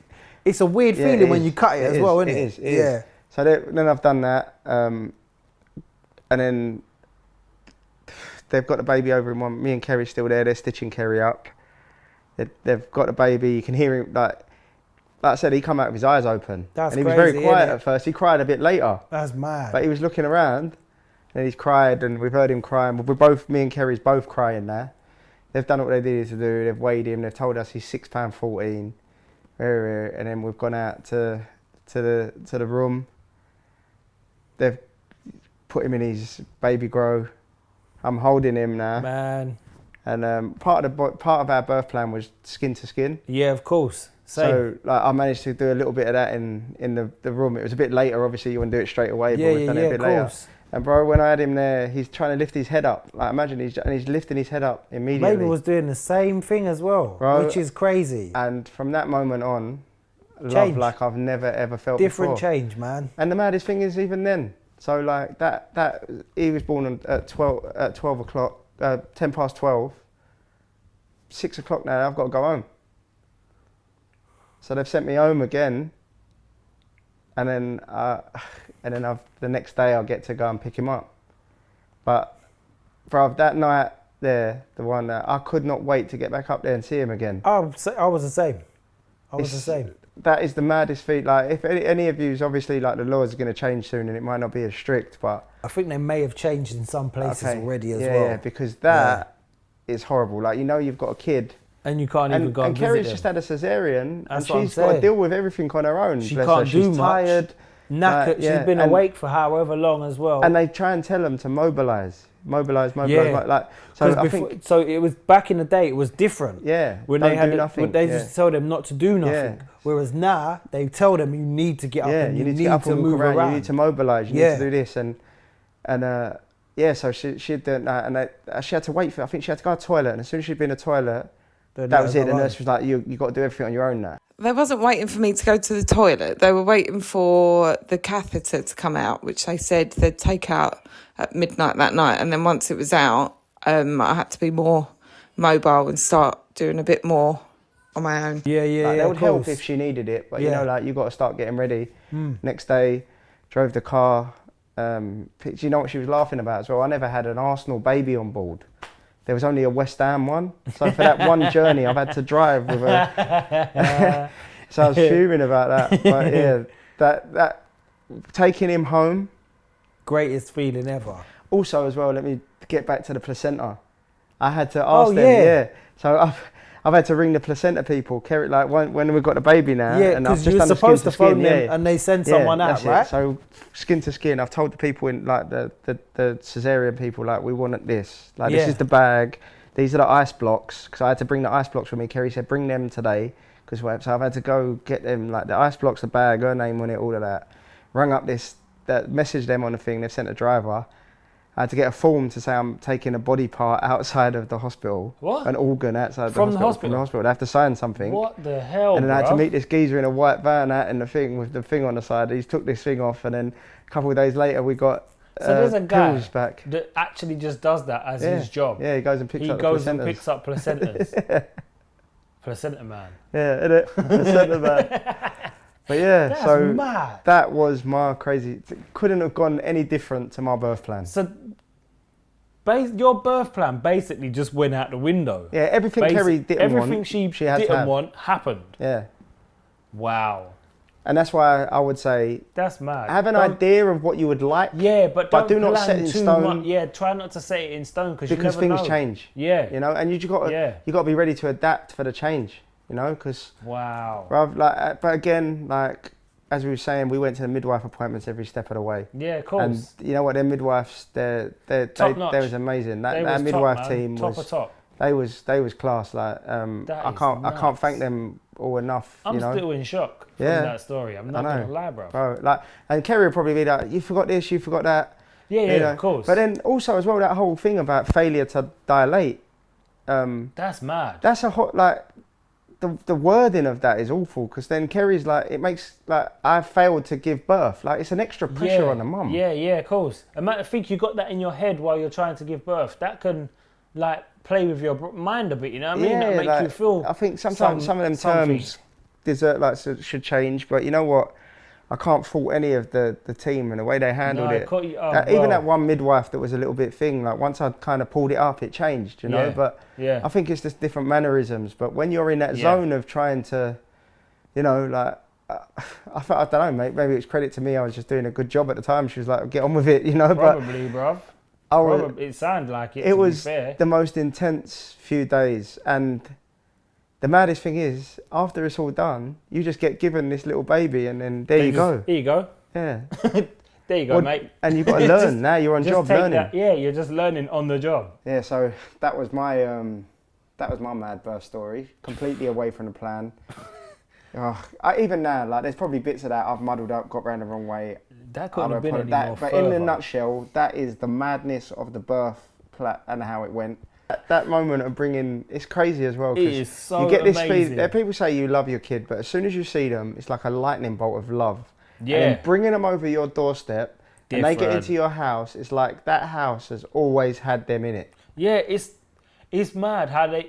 It's a weird yeah, feeling it when is. you cut it, as well, isn't it? It is. So then I've done that, and then they've got the baby over in one. Me and Kerry's still there. They're stitching Kerry up. They've got the baby. You can hear him like I said. He come out with his eyes open, That's and he was very crazy, quiet innit? at first. He cried a bit later, That's mad. but he was looking around, and he's cried, and we've heard him crying. Me and Kerry's both crying now. They've done what they needed to do. They've weighed him. They've told us he's £6.14. And then we've gone out to the room. They've put him in his baby grow. I'm holding him now. Man. And part of our birth plan was skin to skin. Yeah, of course. Same. So like, I managed to do a little bit of that in the room. It was a bit later. Obviously, you wouldn't do it straight away, but we've done it a bit of later. course. And bro, when I had him there, he's trying to lift his head up. Like imagine he's lifting his head up immediately. Baby was doing the same thing as well, Bro, which is crazy. And from that moment on, love Change. like I've never ever felt Different before. change, man. And the maddest thing is even then. So like that he was born at 12 o'clock, 10 past 12. 6 o'clock now. I've got to go home. So they've sent me home again. And then the next day I'll get to go and pick him up. But bro, that night there, the one that I could not wait to get back up there and see him again. I was the same. The same. That is the maddest feat. Like if any of you, obviously like the laws are going to change soon and it might not be as strict, but I think they may have changed in some places already as well. Yeah, because that is horrible. Like you've got a kid. And you can't even go and visit Kerry's them. just had a cesarean, That's and what I'm she's got to saying. deal with everything on her own. She bless can't her. do She's much. tired. Knackered. She's been awake for however long as well. And they try and tell them to mobilise. Yeah. Like, so I before, think. so it was back in the day. It was different. Yeah. When don't they had do nothing. when they just tell them not to do nothing. Yeah. Whereas now they tell them you need to get up and you need to get up and move walk around. You need to mobilise. You need to do this and so she did that, and she had to wait for. I think she had to go to the toilet, and as soon as she'd been in the toilet, that was it. The nurse was like, "You got to do everything on your own now." They wasn't waiting for me to go to the toilet. They were waiting for the catheter to come out, which they said they'd take out at midnight that night. And then once it was out, I had to be more mobile and start doing a bit more on my own. Yeah, They would of help course. if she needed it, but Yeah. you got to start getting ready. Next day, drove the car. Do you know what she was laughing about as well? I never had an Arsenal baby on board. There was only a West Ham one. So for that one journey, I've had to drive with her. So I was fuming about that. But yeah, that taking him home. Greatest feeling ever. Also as well, let me get back to the placenta. I had to ask them. So I've had to ring the placenta people. Kerry, like when we've got the baby now. Yeah, and I've because just you're done the supposed to skin phone skin, them and they send someone out, that's right? It. So skin to skin, I've told the people in like the cesarean people, like we want this. Like this is the bag. These are the ice blocks, because I had to bring the ice blocks with me. Kerry said bring them today, so I've had to go get them, like the ice blocks, the bag, her name on it, all of that. Rung up messaged them on the thing. They've sent a driver. I had to get a form to say I'm taking a body part outside of the hospital. What? An organ outside From the the hospital. hospital? From the hospital. They have to sign something. What the hell, And then I had to bruv? meet this geezer in a white van out in the thing with the thing on the side. He took this thing off, and then a couple of days later we got So there's a guy pills back. that actually just does that as his job. Yeah, he goes and picks He up goes the and placentas. picks up placentas. Placenta man. Yeah, innit? Placenta man. But yeah, That's so mad. that was my crazy. Couldn't have gone any different to my birth plan. So your birth plan basically just went out the window. Yeah, everything Kerry didn't everything want, she had to didn't have. want happened. Yeah. Wow. And that's why I would say That's mad. have an idea of what you would like. Yeah, but do not plan set in too stone. much. Yeah, try not to set it in stone because Because you never things know. change. Yeah. You know, and you got to be ready to adapt for the change. You know, because Wow. but again, like as we were saying, we went to the midwife appointments every step of the way. Yeah, of course. And you know what, their midwives, they Top-notch. was amazing. They That was midwife top, man. team Top was of top. they was class. Like That I is can't nuts. thank them all enough. I'm you know? still in shock from Yeah. that story. I'm not I know. gonna lie, bro. Bro, like, and Kerry would probably be like, you forgot this, you forgot that. Yeah, you know? of course. But then also as well, that whole thing about failure to dilate. That's mad. That's a hot like. The wording of that is awful because then Kerry's like, it makes like I failed to give birth. Like it's an extra pressure on the mum. Yeah, of course. I think you got that in your head while you're trying to give birth. That can like play with your mind a bit. You know what I mean? That make like, you feel. I think sometimes some of them terms should change, but you know what? I can't fault any of the team and the way they handled it. Even that one midwife that was a little bit thing, like once I kind of pulled it up, it changed, you know. Yeah, but yeah. I think it's just different mannerisms. But when you're in that zone of trying to, you know, like I don't know, mate. Maybe it's credit to me. I was just doing a good job at the time. She was like, "Get on with it," you know. Probably, bruv. But it sounded like it. It was fair. the most intense few days, and the maddest thing is, after it's all done, you just get given this little baby, and then there you go. Here you go. Yeah. There you go, mate. And you've got to learn. Now you're on Just job take learning. that- yeah, you're just learning on the job. Yeah. So that was my mad birth story. Completely away from the plan. Even now, like, there's probably bits of that I've muddled up, got round the wrong way. That couldn't have been any more But further. in a nutshell, that is the madness of the birth and how it went. That moment of bringing, it's crazy as well. It is so you get this amazing. feeling. People say you love your kid, but as soon as you see them, it's like a lightning bolt of love. Yeah. And then bringing them over your doorstep, and they get Different. into your house, it's like that house has always had them in it. Yeah, it's mad how they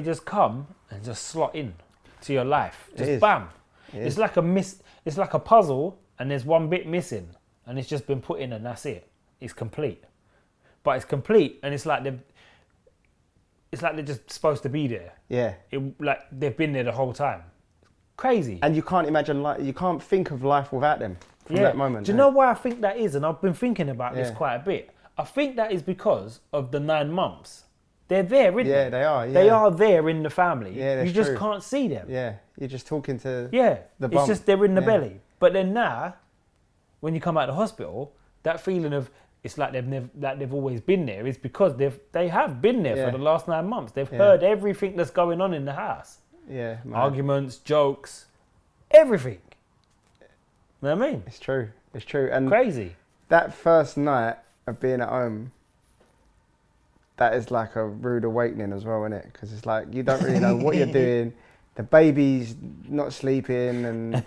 just come and just slot in to your life. It Just is. bam. It It's is. like a puzzle and there's one bit missing and it's just been put in and that's it. It's complete. But it's complete and it's like they're just supposed to be there. Yeah. Like they've been there the whole time. Crazy. And you can't imagine you can't think of life without them from that moment. Do you know why I think that is? And I've been thinking about this Yeah. quite a bit. I think that is because of the 9 months. They're there, isn't Yeah, they? they are. Yeah. They are there in the family. Yeah, that's you just true. can't see them. Yeah, you're just talking to. Yeah, The it's bump. just they're in the Yeah. belly. But then now, when you come out of the hospital, that feeling of it's like they've always been there is because they have been there Yeah. for the last 9 months. They've Yeah. heard everything that's going on in the house. Yeah, man. Arguments, jokes, everything. You know what I mean? It's true. It's true. And Crazy. that first night of being at home, that is like a rude awakening as well, isn't it? Because it's like you don't really know what you're doing. The baby's not sleeping, and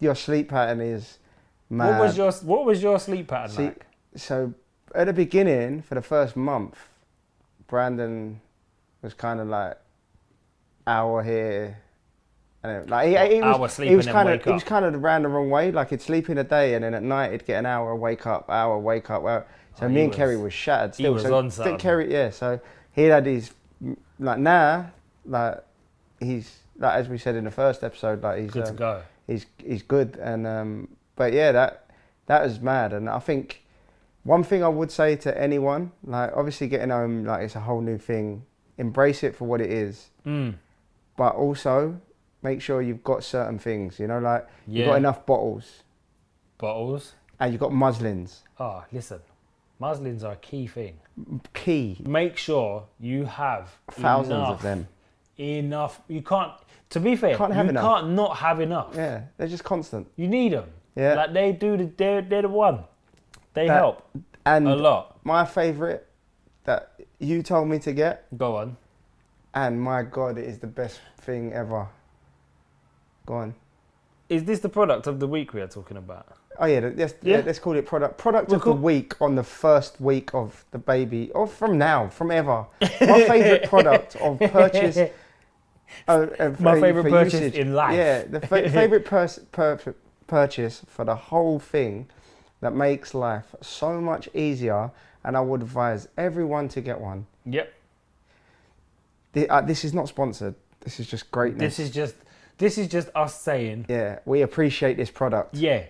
your sleep pattern is mad. What was your sleep pattern See, like? So at the beginning, for the first month, Brandon was kind of like hour here, and like Hour sleep and then wake he was up. kind of around the wrong way. Like he'd sleep in a day, and then at night he'd get an hour wake up. So Oh, me he and Kerry was- was shattered. he Still. was so on something. Kerry, yeah. So he had his like now, like he's like as we said in the first episode, like he's Good to go. He's good, and but yeah, that was mad. And I think one thing I would say to anyone, like obviously getting home, like it's a whole new thing. Embrace it for what it is, but also make sure you've got certain things. You know, like you've got Yeah. enough bottles Bottles. and you've got muslins. Oh, listen. Muslins are a key thing. Key. Make sure you have Thousands enough, of them. Enough. You can't. To be fair, Can't have you enough. can't not have enough. Yeah, they're just constant. You need them. Yeah. Like they do. They're the one. They That- help And a lot. my favourite that you told me to get, Go on. and my God, it is the best thing ever. Go on. Is this the product of the week we are talking about? Oh yeah, let's call it product of the week on the first week of the baby, or from ever. My favourite product of purchase. My favourite for purchase usage. in life. Yeah, the favourite purchase for the whole thing that makes life so much easier, and I would advise everyone to get one. Yep. This is not sponsored. This is just greatness. This is just This is just us saying, Yeah, we appreciate this product. yeah,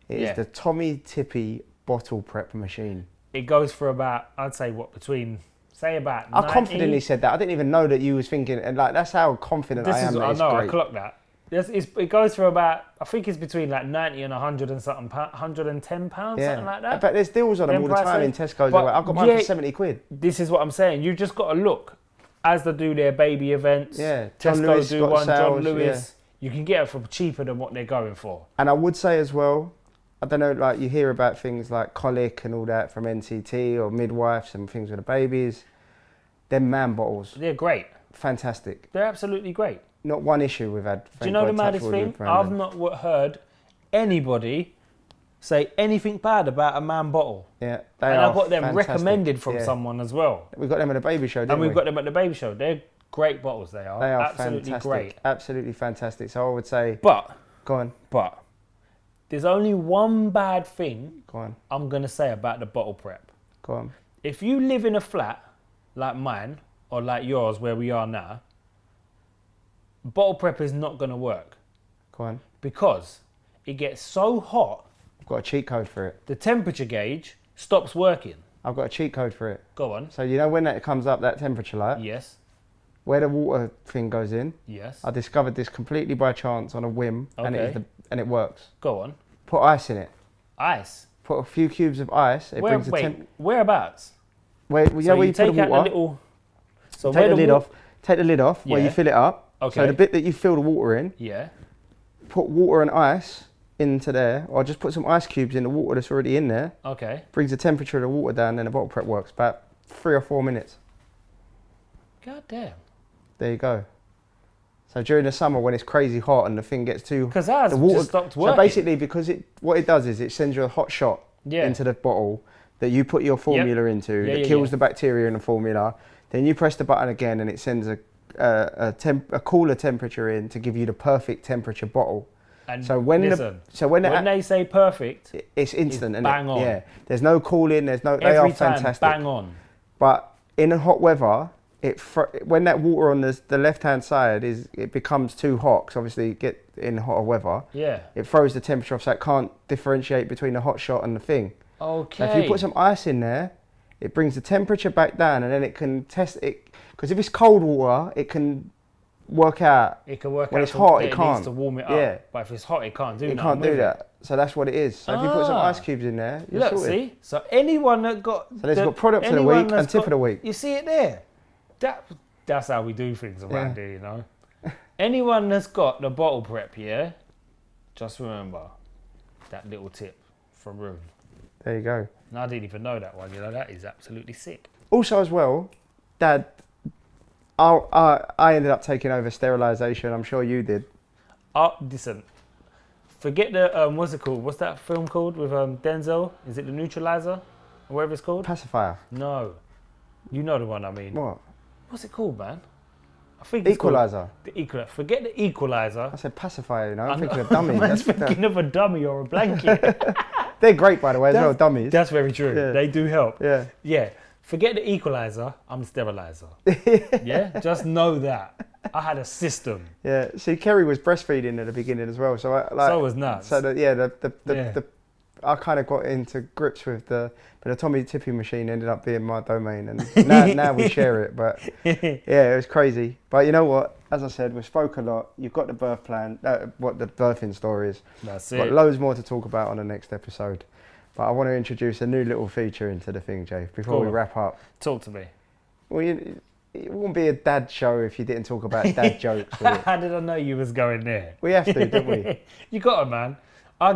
It is the Tommy Tippy bottle prep machine. it goes for about, I'd say, between, say about I 90. confidently said that. I didn't even know that you was thinking, and like that's how confident I am. I It's know, I great. clocked that. It goes for about, I think it's between like 90 and 100 and something, £110, something like that. But there's deals on them all the time in Tesco's. But I've got mine for 70 quid. This is what I'm saying. You just got to look. As they do their baby events, Yeah, John Tesco Lewis do got one, John sales, Lewis. You can get it for cheaper than what they're going for. And I would say as well, I don't know, like you hear about things like colic and all that from NCT or midwives and things with the babies. Them man bottles, They're great. fantastic. They're absolutely great. Not one issue we've had. Do you know the maddest thing? I've not heard anybody say anything bad about a man bottle. Yeah, and I've got them recommended from someone as well. We got them at the baby show, didn't And we? we've got them at the baby show. They're great bottles, they are. They are absolutely fantastic. great. Absolutely fantastic. So I would say... But Go on. There's only one bad thing Go on. I'm going to say about the bottle prep. Go on. If you live in a flat like mine or like yours where we are now, bottle prep is not going to work. Go on. Because it gets so hot, I've got a cheat code for it. the temperature gauge stops working. I've got a cheat code for it. Go on. So you know when that comes up, that temperature light? Yes. Where the water thing goes in? Yes. I discovered this completely by chance on a whim, and it works. Go on. Put ice in it. Ice. Put a few cubes of ice. It brings the temp. Whereabouts? Where So you you put take the out water. the little. So Take the lid off. Take the lid off where you Yeah. fill it up. Okay. So the bit that you fill the water in, Yeah. put water and ice into there, or just put some ice cubes in the water that's already in there. Okay. Brings the temperature of the water down, then the bottle prep works. About 3 or 4 minutes. God damn. There you go. So during the summer when it's crazy hot and the thing gets too... Because ours the water just stopped working. So basically, because what it does is it sends you a hot shot Yeah. into the bottle that you put your formula into, Yeah, that yeah, kills yeah. the bacteria in the formula. Then you press the button again and it sends a cooler temperature in to give you the perfect temperature bottle. And So when when they say perfect, it's instant, it's and bang on. Yeah, there's no cooling. They are every time fantastic. bang on. But in a hot weather, when that water on the left hand side it becomes too hot, because obviously it get in hotter weather. Yeah. It throws the temperature off, so it can't differentiate between the hot shot and the thing. Okay. So if you put some ice in there, it brings the temperature back down, and then it can test it. Because if it's cold water, it can work out. It can work when out it's hot, that it can't. needs to warm it up. Yeah. But if it's hot, it can't do It nothing can't do with that. So that's what it is. So if you put some Ah. ice cubes in there, you're Look, sorted. see? So anyone that got... So there's got product of the anyone week that's and tip of the week. You see it there? That's how we do things around Yeah. here, you know? Anyone that's got the bottle prep, yeah? Just remember that little tip from Rune. There you go. And I didn't even know that one, you know? That is absolutely sick. Also as well, Dad, I ended up taking over sterilisation. I'm sure you did. Listen, forget the, what's it called? What's that film called with Denzel? Is it The Neutralizer? Or whatever it's called? Pacifier. No. You know the one I mean. What? What's it called, man? I think it's Equalizer. called the Equalizer. Forget the Equalizer. I said pacifier, you know. I'm thinking of dummies. Man's thinking of a dummy or a blanket. They're great, by the way, as well, dummies. That's very true. Yeah. They do help. Yeah. Yeah. Forget the Equalizer. I'm the sterilizer. Yeah. Just know that. I had a system. Yeah. See, Kerry was breastfeeding at the beginning as well, so So was nuts. So I kind of got into grips with the Tommy Tippy machine ended up being my domain, and now we share it. But yeah, it was crazy. But you know what? As I said, we spoke a lot. You've got the birth plan, what the birthing story is. That's Got it. loads more to talk about on the next episode. But I want to introduce a new little feature into the thing, Jay, before we wrap up. Talk to me. Well, it wouldn't be a dad show if you didn't talk about dad jokes, would it? How did I know you was going there? We have to, don't we? You got it, man. I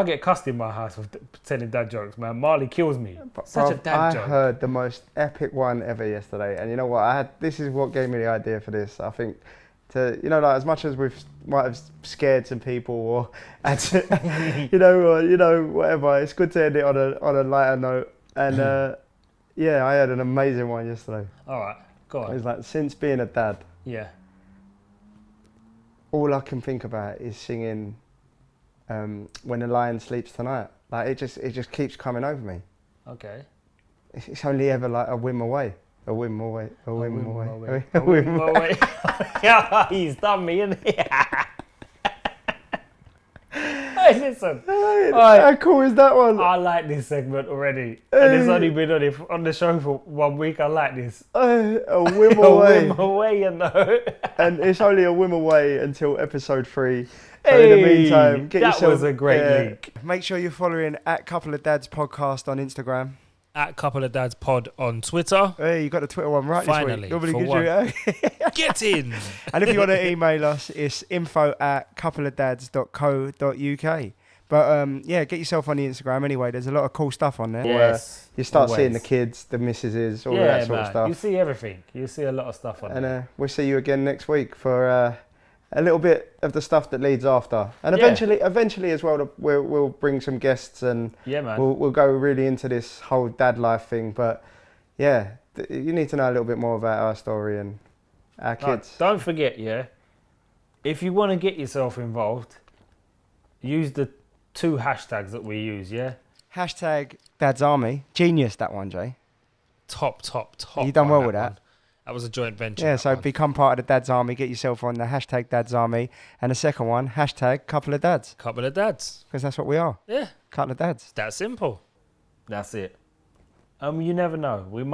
get cussed in my house for telling dad jokes, man. Marley kills me. Such a dad joke. I heard the most epic one ever yesterday, and you know what? This is what gave me the idea for this. I think like as much as we might have scared some people or had to, whatever. It's good to end it on a lighter note. And yeah, I had an amazing one yesterday. All right, go on. It was like, since being a dad, Yeah. all I can think about is singing "When the Lion Sleeps Tonight." Like it just keeps coming over me. Okay. It's only ever like a whim away. A whim away. A whim away. A whim away. Yeah, he's done me, isn't he? Hey, listen. How cool is that one? I like this segment already. And it's only been on the show for 1 week. I like this. A whim A away. whim away, you know. And it's only a whim away until episode 3. So in the meantime, get that yourself... was a great link. Make sure you're following at Couple of Dads Podcast on Instagram. At Couple of Dads Pod on Twitter. Hey, you got the Twitter one right Finally, this week. Nobody for gives one. you Get in. And if you want to email us, it's info@coupleofdads.co.uk. But yeah, get yourself on the Instagram anyway. There's a lot of cool stuff on there. Yes. You start always. seeing the kids, the missuses, all Yeah, that sort man. of stuff. You see everything. You see a lot of stuff on there. And we'll see you again next week for a little bit of the stuff that leads after. And Yeah. eventually as well, we'll bring some guests and Yeah, man. we'll go really into this whole dad life thing. But yeah, you need to know a little bit more about our story and our kids. Don't forget, yeah, if you want to get yourself involved, use the 2 hashtags that we use, yeah? Hashtag Dad's Army. Genius, that one, Jay. Top. You done well on with that. one. That was a joint venture. Yeah, that so one. become part of the Dad's Army. Get yourself on the hashtag Dad's Army. And the second one, hashtag Couple of Dads. Couple of Dads. Because that's what we are. Yeah, Couple of Dads. that simple. That's it. You never know. You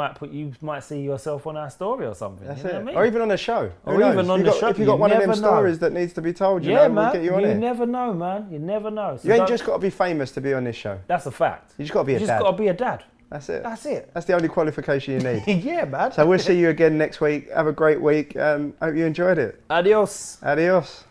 might see yourself on our story or something. That's you know it. what I mean? Or even on a show. Who Or knows? even on If the you got- show. If you've got You one of them never know. stories that needs to be told, Yeah, we'll man. get you on You it. never know, man. You never know. So You ain't don't- just got to be famous to be on this show. That's a fact. You just got to be You a just dad. got to be a dad. That's it. That's it. That's the only qualification you need. Yeah, man. So we'll see you again next week. Have a great week. Hope you enjoyed it. Adios. Adios.